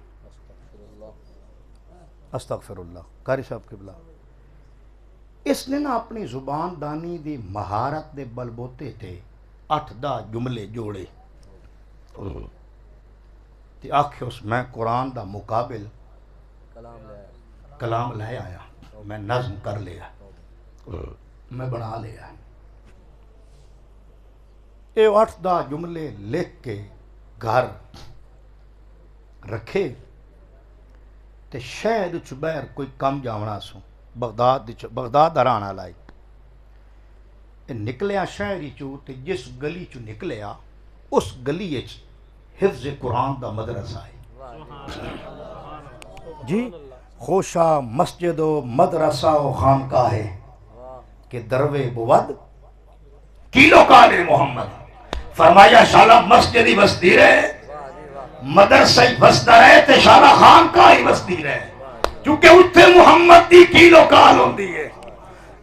استغفر اللہ، قاری صاحب قبلہ۔ اس نے نا اپنی زبان دانی دی مہارت دے بلبوتے تھے 8-10 جملے جوڑے تے آکھے اس میں قرآن دا مقابل کلام لے آیا، میں نظم کر لیا، میں بنا لیا۔ اے 8-10 جملے لکھ کے گھر رکھے تے شہر چبیر کوئی کم جاونا سو، بغداد ہرانا لائی۔ نکلیا شہری چو تے جس گلی چو نکلیا اس گلی اچ حفظ قرآن دا مدرسہ ہے جی۔ خوشا مسجد و مدرسہ و خانقاہ ہے کہ دروے بود کیلو کالے محمد۔ فرمایا شالا مسجد ہی بستی رہے، مدرسہ ہی بستا رہے، تے شالا خانقاہ ہی بستی رہے، چونکہ اتھے محمد دی کیلو کال ہوندی ہے۔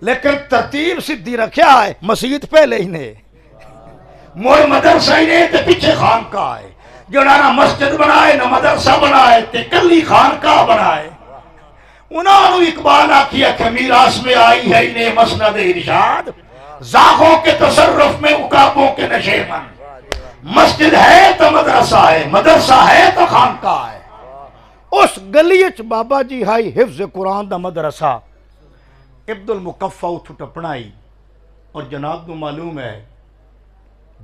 لیکن ترتیب سدھی رکھیا ہے، مسجد پہلے ہی نے، مور مدرسہ ہی نے تے پیچھے خانقاہ ہے۔ جو نہ مسجد بنائے نہ مدرسہ بنائے تے کلی خانقاہ بنائے۔ انہوں نے اقبال آکھیا کہ میراث میں آئی ہے انہیں مسند ارشاد، زاغوں کے تصرف میں عقابوں کے نشیمن۔ مسجد ہے تو مدرسہ ہے، مدرسہ ہے تو خانقاہ ہے۔ اس گلی اچ بابا جی ہائی حفظ قرآن دا مدرسہ۔ عبد المقفع اتھو ٹپنائی، اور جناب کو معلوم ہے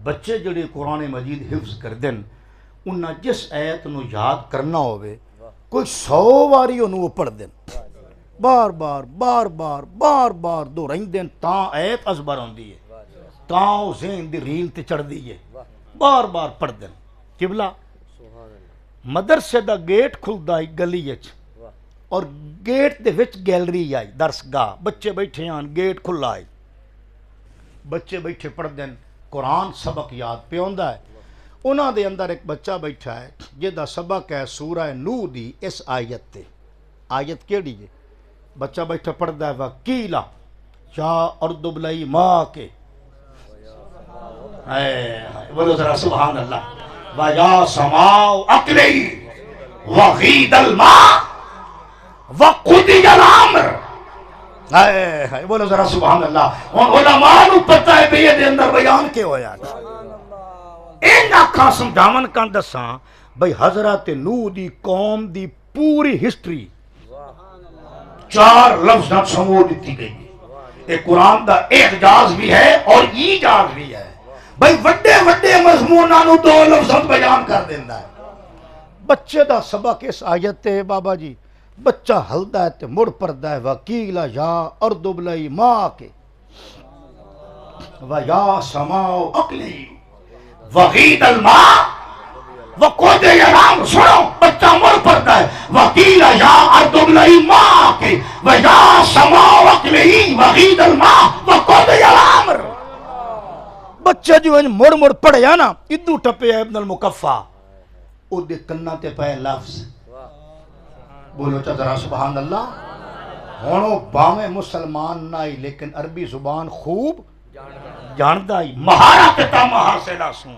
بچے جڑے قرآن مجید حفظ کر دن انہاں جس آیت نو یاد کرنا ہوئے کوئی 100 واری انہوں پڑھ دن، بار بار بار بار بار بار دو رہن دن تاں آیت ازبر ہوندی ہے۔ تاؤ ذہن دی ریل تے چڑھ دیئے بار بار پڑھ دیں قبلہ مدرسے دا گیٹ کھلدا ہی گلی اچ اور گیٹ دے وچ گیلری آئی درس گاہ بچے بیٹھے آن گیٹ کھلا آئی بچے بیٹھے پڑھ دیں قرآن سبق یاد پہ ہوندا ہے انہاں دے اندر ایک بچہ بیٹھا ہے جہدا سبق ہے سورہ نوح دی اس آیت تے آیت کیڑی ہے بچہ بیٹھا پڑھدا ہے وکیلا یا ارض ابلعی ماء کے بولو ذرا سبحان اللہ وَيَا سَمَاءُ أَقْلِعِي وَغِيضَ الْمَاءُ وَقُضِيَ الْأَمْرُ بولو ذرا سبحان اللہ علماء نو پتہ ہے بھی یہ دے اندر بیان کے ہویا این آکھاں سمجھاون کان دساں بھئی حضرت نوح دی قوم دی پوری ہسٹری 4 لفظاں سمو دیتی گئی ایک قرآن دا اعجاز بھی ہے اور ایجاز بھی ہے بھئی وڈے وڈے مضموناں نو 2 لفظاں بیان کر دیندا ہے بچے دا سبق اس آیت تے بابا جی بچہ ہلدا ہے تے مڑ پڑدا ہے وکیلا یا ارض ابلعی ماء کے وَيَا سَمَاءُ أَقْلِعِي وَغِيضَ الْمَاءُ وَقُضِيَ الْأَمْرُ سنو بچہ مڑ پڑتا ہے وَقِيلَ يَا أَرْضُ ابْلَعِي مَاءَكِ وَيَا سَمَاءُ أَقْلِعِي وَغِيضَ الْمَاءُ وَقُضِيَ الْأَمْرُ بچے جو مڑ مڑ پڑھیا نا ادو ٹپے ابن المکفہ او دے کنہ تے پہ لفظ بولو چا ذرا سبحان اللہ ہونو باویں مسلمان نائی لیکن عربی زبان خوب جاندہ ہی مہارت تا محاصلہ سوں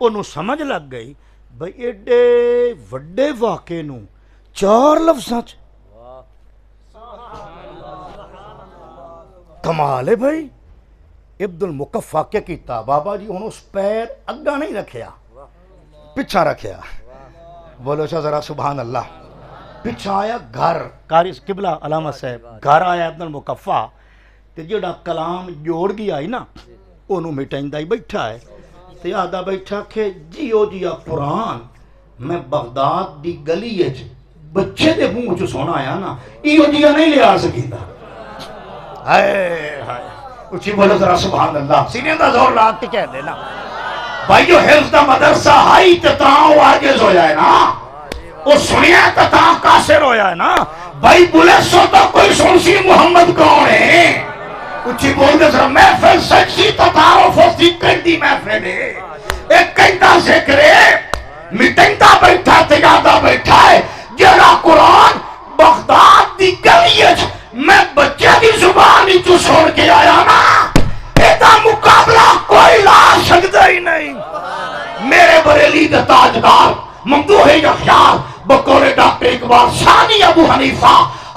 انہوں سمجھ لگ گئی بھئی ایڈے وڈے واقعے نوں 4 لفظاں کمال ہے بھئی ابن المکفہ کیا کیتا بابا جی انہوں اس پیر اگا نہیں رکھیا پچھا رکھیا بولو چا ذرا سبحان اللہ پچھا آیا گھر قاری قبلہ علامہ صاحب گھر آیا ابن المکفہ تے جڑا کلام جوڑ گیا ہی نا انہوں مٹائندہ ہی بیٹھا ہے تے یادہ بیٹھا کہ جیو جیا قرآن میں بغداد دی گلی اچ بچے دے منہ جو سونا آیا نا ایو جیا نہیں لے آ سکیندہ ہائے ہائے اچھی بولو ذرا سبحان اللہ سینے دا زور لاغ کے کہہ دینا بھائی جو حفظ دا مدرسہ ہائی تتاؤں آجز ہو جائے نا وہ سنیا تتاؤں کاسر ہو جائے نا بھائی بولے سو تو کوئی سنسی محمد کون ہے اچھی بول دے ذرا محفل سچی تتاؤں فوسی کردی محفل ہے ایک کہندہ ذکرے مٹنگدہ بیٹھا تیادہ بیٹھا ہے جرا قرآن بغداد دی گلیج میں بچے دی زبانی تو سوڑ کے آیا نا ایتا مقابلہ کوئی لا سکتا ہی نہیں میرے بریلی دا تاجدار ممدوح یحییٰ بقول ڈاکٹر اقبال ثانی ابو حنیفہ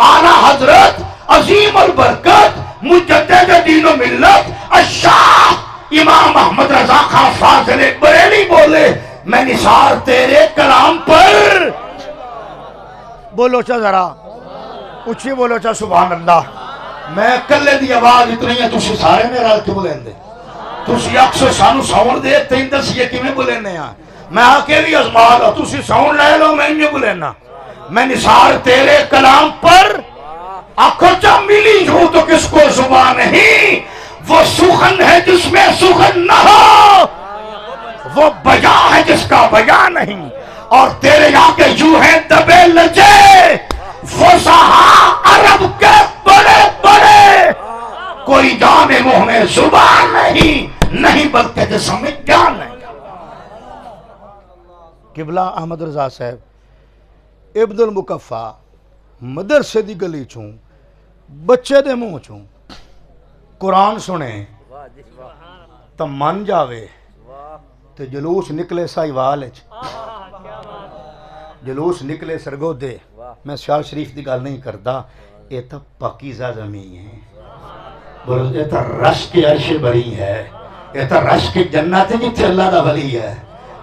اعلیٰ حضرت عظیم البرکت مجدد دین و ملت الشاہ امام احمد رضا خان فاضل بریلی بولے میں نثار تیرے کلام پر بولو چا ذرا اچھی بولو چا سبحان اللہ میں کلے دی آواز اتنی ہے تُسی سارے میں رال کے بولیں دے تُسی اکسو سانو ساؤنڈ دے تین دس یہ کی میں بولنے آئے میں آکے بھی ازمال ہوں تُسی ساؤنڈ لے لو میں انہیں بولنا میں نثار تیرے کلام پر آنکھوں چا ملی ہوں تو کس کو زبان نہیں وہ سخن ہے جس میں سخن نہ ہو وہ بیان ہے جس کا بیان نہیں اور تیرے آگے یوں ہیں دبے لجے فصحا عرب کے بڑے بڑے کوئی جانے منہ میں زبان نہیں بلکہ جسم میں جان نہیں قبلہ احمد رضا صاحب ابن المکفہ مدرسے دی گلی چوں بچے دے منہ چوں قرآن سنے تو من جاوے تو جلوس نکلے سائی والج جلوس نکلے سرگو دے میں سیال شریف دی گل نہیں کرتا یہ تو پاکیزہ زمین ہے بولو یہ تو رش کے عرش بری ہے یہ تو رش کے جنت ہے جتھے اللہ دا ولی ہے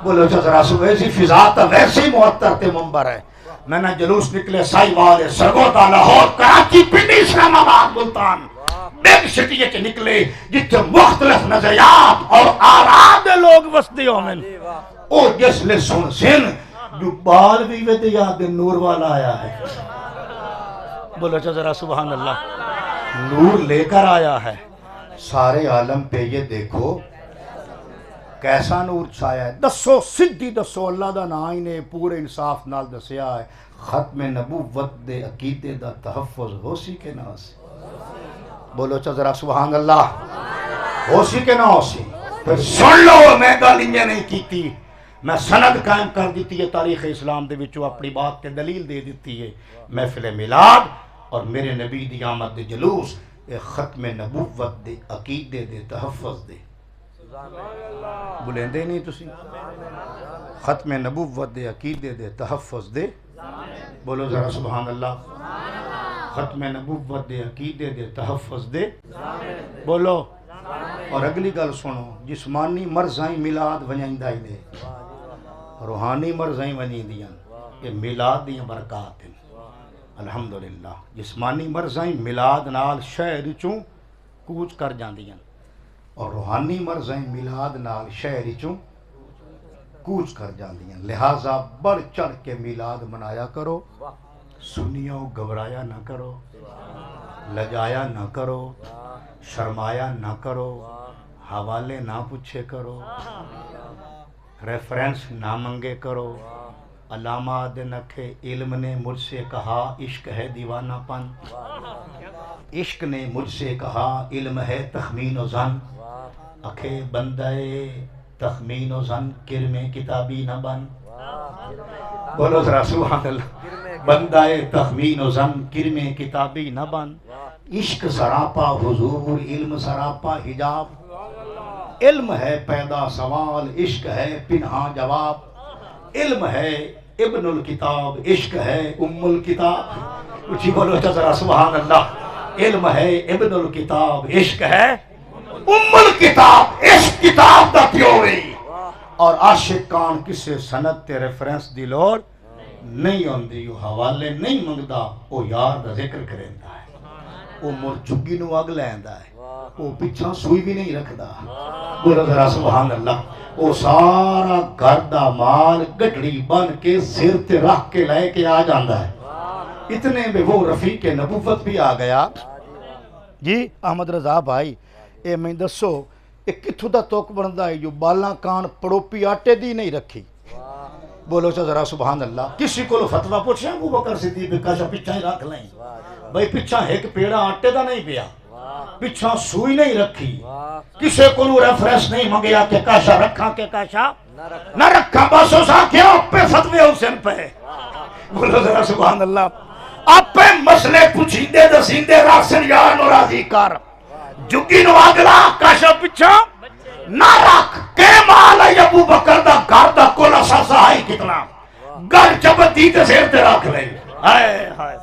بولو چا ذرا سو ویسی فضا تا ویسی معطر تے منبر ہے میں نے جلوس نکلے سائی والے سرگو دا لاہور کراچی پنڈی اسلام آباد ملتان بیگ سٹی کے نکلے جتھے مختلف نظریات اور آراد لوگ وسطی ہومن او جس لے سن سن جو بال بھی ویدے یاد نور والا آیا ہے بولو چا ذرا سبحان اللہ نور لے کر آیا ہے سارے عالم پہ یہ دیکھو کیسا نور چھایا ہے. دسو سدھی دسو اللہ دا نام ہی نے پورے انصاف نال دسیا ہے ختم نبوت دے عقیدے دا تحفظ ہو سی کہ نہ ہو سی؟ بولو چا ذرا سبحان اللہ. ہو سی کہ نہ ہو سی؟ پھر سن لو میں گل انجے نہیں کیتی، میں سند قائم کر دیتی ہے تاریخ اسلام دے وچوں اپنی بات تے دلیل دے دیتی ہے. محفل میلاد اور میرے نبی دی آمد دے جلوس اے ختم نبوت دے عقیدے دے تحفظ دے بلیندے نہیں تسی ختم نبوت دے عقیدے دے تحفظ دے. بولو ذرا سبحان اللہ. ختم نبوت دے عقیدے دے تحفظ دے بولو. اور اگلی گل سنو، جسمانی مرضائیں میلاد ونجائندہ ہی نے، روحانی مرضائیں ونجائندیاں یہ میلاد دیاں برکات ہیں الحمدللہ. جسمانی مرضائیں میلاد نال شہر چوں کوچ کر جاندیاں اور روحانی مرضائیں میلاد نال شہر چوں کوچ کر جاندیاں. لہٰذا بڑھ چڑھ کے میلاد منایا کرو، سنیو گھبرایا نہ کرو، لجایا نہ کرو، شرمایا نہ کرو، حوالے نہ پوچھے کرو، ریفرنس نہ منگے کرو. علامہ نکھے علم نے مجھ سے کہا عشق ہے دیوانہ پن، عشق نے مجھ سے کہا علم ہے تخمین و زن، اکھے بندے تخمین و زن کرم کتابی نہ بن. بولو ذرا سبحان اللہ. بندہ تخمین و زن کرم کتابی نہ بن. عشق سراپا حضور علم سراپا حجاب، علم ہے پیدا سوال عشق ہے پنہا جواب. علم ہے ابن الکتاب عشق ہے ام الکتاب. اچھی بولو ذرا سبحان اللہ. علم ہے ابن الکتاب عشق ہے ام الکتاب. عشق کتاب دا پیوری اور عاشقان کسے سند تے ریفرنس دی لوڑ نہیں ہوندی. وہ حوالے نہیں منگدا، وہ یار دا ذکر کریندا ہے، وہ مر چگی نو اگ لیندا ہے، وہ پیچھا سوئی بھی نہیں رکھدا. بولو ذرا سبحان اللہ. وہ سارا گھر دا مال گڈڑی بن کے سر تے رکھ کے لے کے آ جاندا ہے. اتنے میں وہ رفیق نبوت بھی آ گیا. جی احمد رضا بھائی اے میں دسو اے کتھوں دا توک بندا ہے جو بالاں کان پڑوپی آٹے دی نہیں رکھی؟ بولو ذرا سبحان اللہ. کسی کو فتویٰ پوچھیں ابو بکر صدیق کا پیچھا ہی رکھ لیں بھائی، پیچھا ایک پیڑا آٹے دا نہیں پیا، پیچھا سوئی نہیں رکھی، کسے کو ریفرنس نہیں منگیا کہ کاشا رکھا کہ کاشا نہ رکھا. بس اس کیا پہ فتوے حسین پہ. بولو ذرا سبحان اللہ. آپ پہ مسئلے پوچھیندے دسیندے راسن یار نو راضی کر، جگی نو اگلا کاشا پیچھا نہ رکھ. کہ مال ہے ابو بکر دا گھر دا کولا ساسا ہے کتنا گھر چبتی تے سیر تے رکھ لے. ہائے ہائے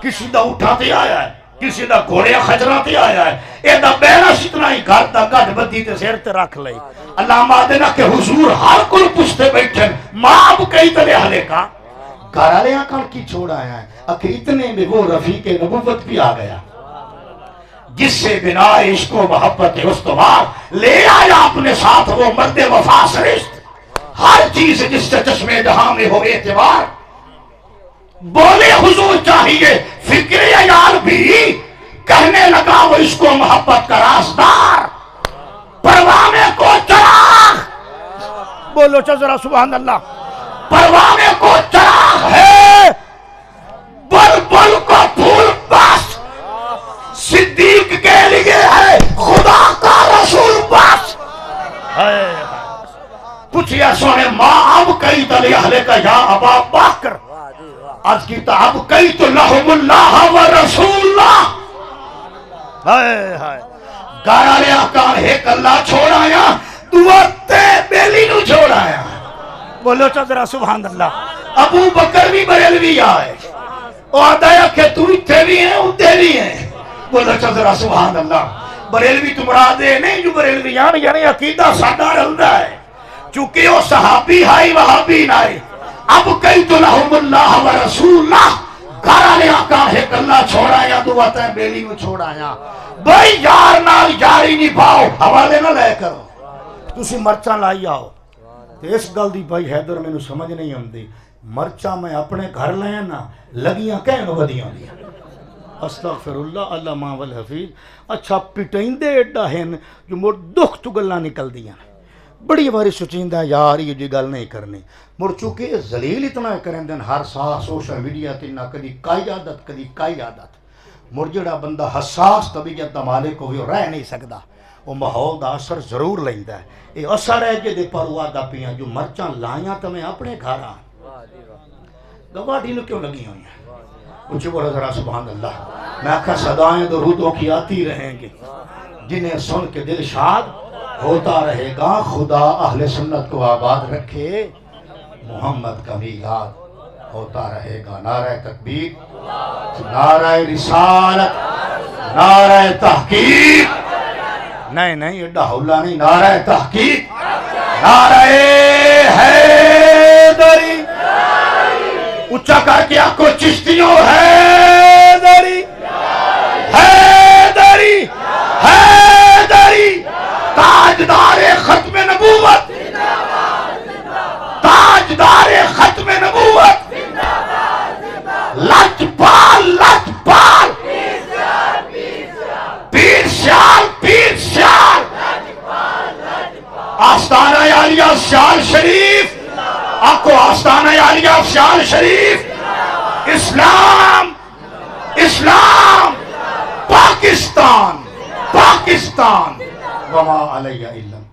کسی دا اٹھاتے آیا ہے، کسی دا گھوڑے خجراتے آیا ہے، اے دا بیرا شتنا ہی گھر دا گھر بدی تے سیر تے رکھ لے. علامہ دینا کہ حضور ہر کل پوچھتے بیٹھے ماں اب کئی طرح حلے کا گھر والے آکر کی چھوڑ آیا ہے. اکھے اتنے میں وہ رفیق نبوت بھی آ گیا جس سے بنا عشق و محبت استوار لے آیا اپنے ساتھ وہ مرد وفا سرشت. ہر چیز جس سے چشمے جہاں میں ہو اعتبار. بولے حضور چاہیے فکر عیال بھی کہنے لگا وہ عشق و محبت کا رازدار پروانے کو چراغ. بولو ذرا سبحان اللہ. پروانے کو چراغ ہے بلبل کو پھول بس، صدیق کے لیے ہے خدا کا رسول بس. پوچھیا سونے ماں اب کئی دلی اہلے کا یا ابا بکر آج کی تا اب کئی تو لہم اللہ و رسول اللہ. گارا لیا کان ایک اللہ چھوڑ آیا دوارتے بیلی نو چھوڑ آیا. بولو ذرا سبحان اللہ. ابو بکر بھی بریلوی آئے، وہ آدھا ہے کہ تو اتھے بھی ہیں اتھے بھی ہیں. بولو ذرا سبحان اللہ. بریلوی تو مرادے نہیں جو بریلوی یعنی عقیدہ سادہ رلدہ ہے، چونکہ وہ صحابی ہائی وہابی نائے. اب کئی تو لہم اللہ و رسول اللہ. گھارا لے آقا ایک اللہ چھوڑایا دعاتا ہے بیلی میں چھوڑایا. بھائی یار نال یاری نہیں پاؤ حوالے نہ لے کرو. تسی مرچاں لائی آؤ تے اس گل دی بھائی حیدر میں نو سمجھ نہیں آمدی. مرچاں میں اپنے گھر لے نا لگیاں کہیں نو بدیاں دیا. استغفر اللہ اللہ ماں والحفیظ. اچھا پٹائندے ایڈا ہیں جو مڑ دکھ تو گلاں نکل دیاں بڑی باری سوچیندہ یار یہ جی گل نہیں کرنی مڑ چونکہ ذلیل اتنا کریں دن ہر سال سوشل میڈیا تے نہ کدی کائی عادت کدی کائی عادت مڑ جڑا بندہ حساس طبیعت دا مالک ہوئے وہ رہ نہیں سکدا وہ ماحول دا اثر ضرور لیندا ہے یہ اثر ہے جے دے پروا دا پیاں جو مرچاں لائیاں تے میں اپنے گھر آ گواٹی نو کیوں لگی ہوئی ہیں اونچے بولا ذرا سبحان اللہ. میں آکھا صدائیں درودوں کی آتی رہیں گی جنہیں سن کے دل شاد ہوتا رہے گا. خدا اہل سنت کو آباد رکھے محمد کا میلاد ہوتا رہے گا. نعرہ تکبیر نعرہ رسالت نعرہ تحقیق نہیں ایڈا حولا نہیں نعرہ تحقیق نعرہ حیدری اچھا کر کے آپ کو چشتیوں حیدری حیدری حیدری تاجدار ختم نبوت تاجدار ختم نبوت لجپال لجپال پیر سیال پیر سیال آستانہ عالیہ سیال شریف آپ کو آستانہ عالیہ سیال شریف اسلام اسلام پاکستان پاکستان وما علیہ علم.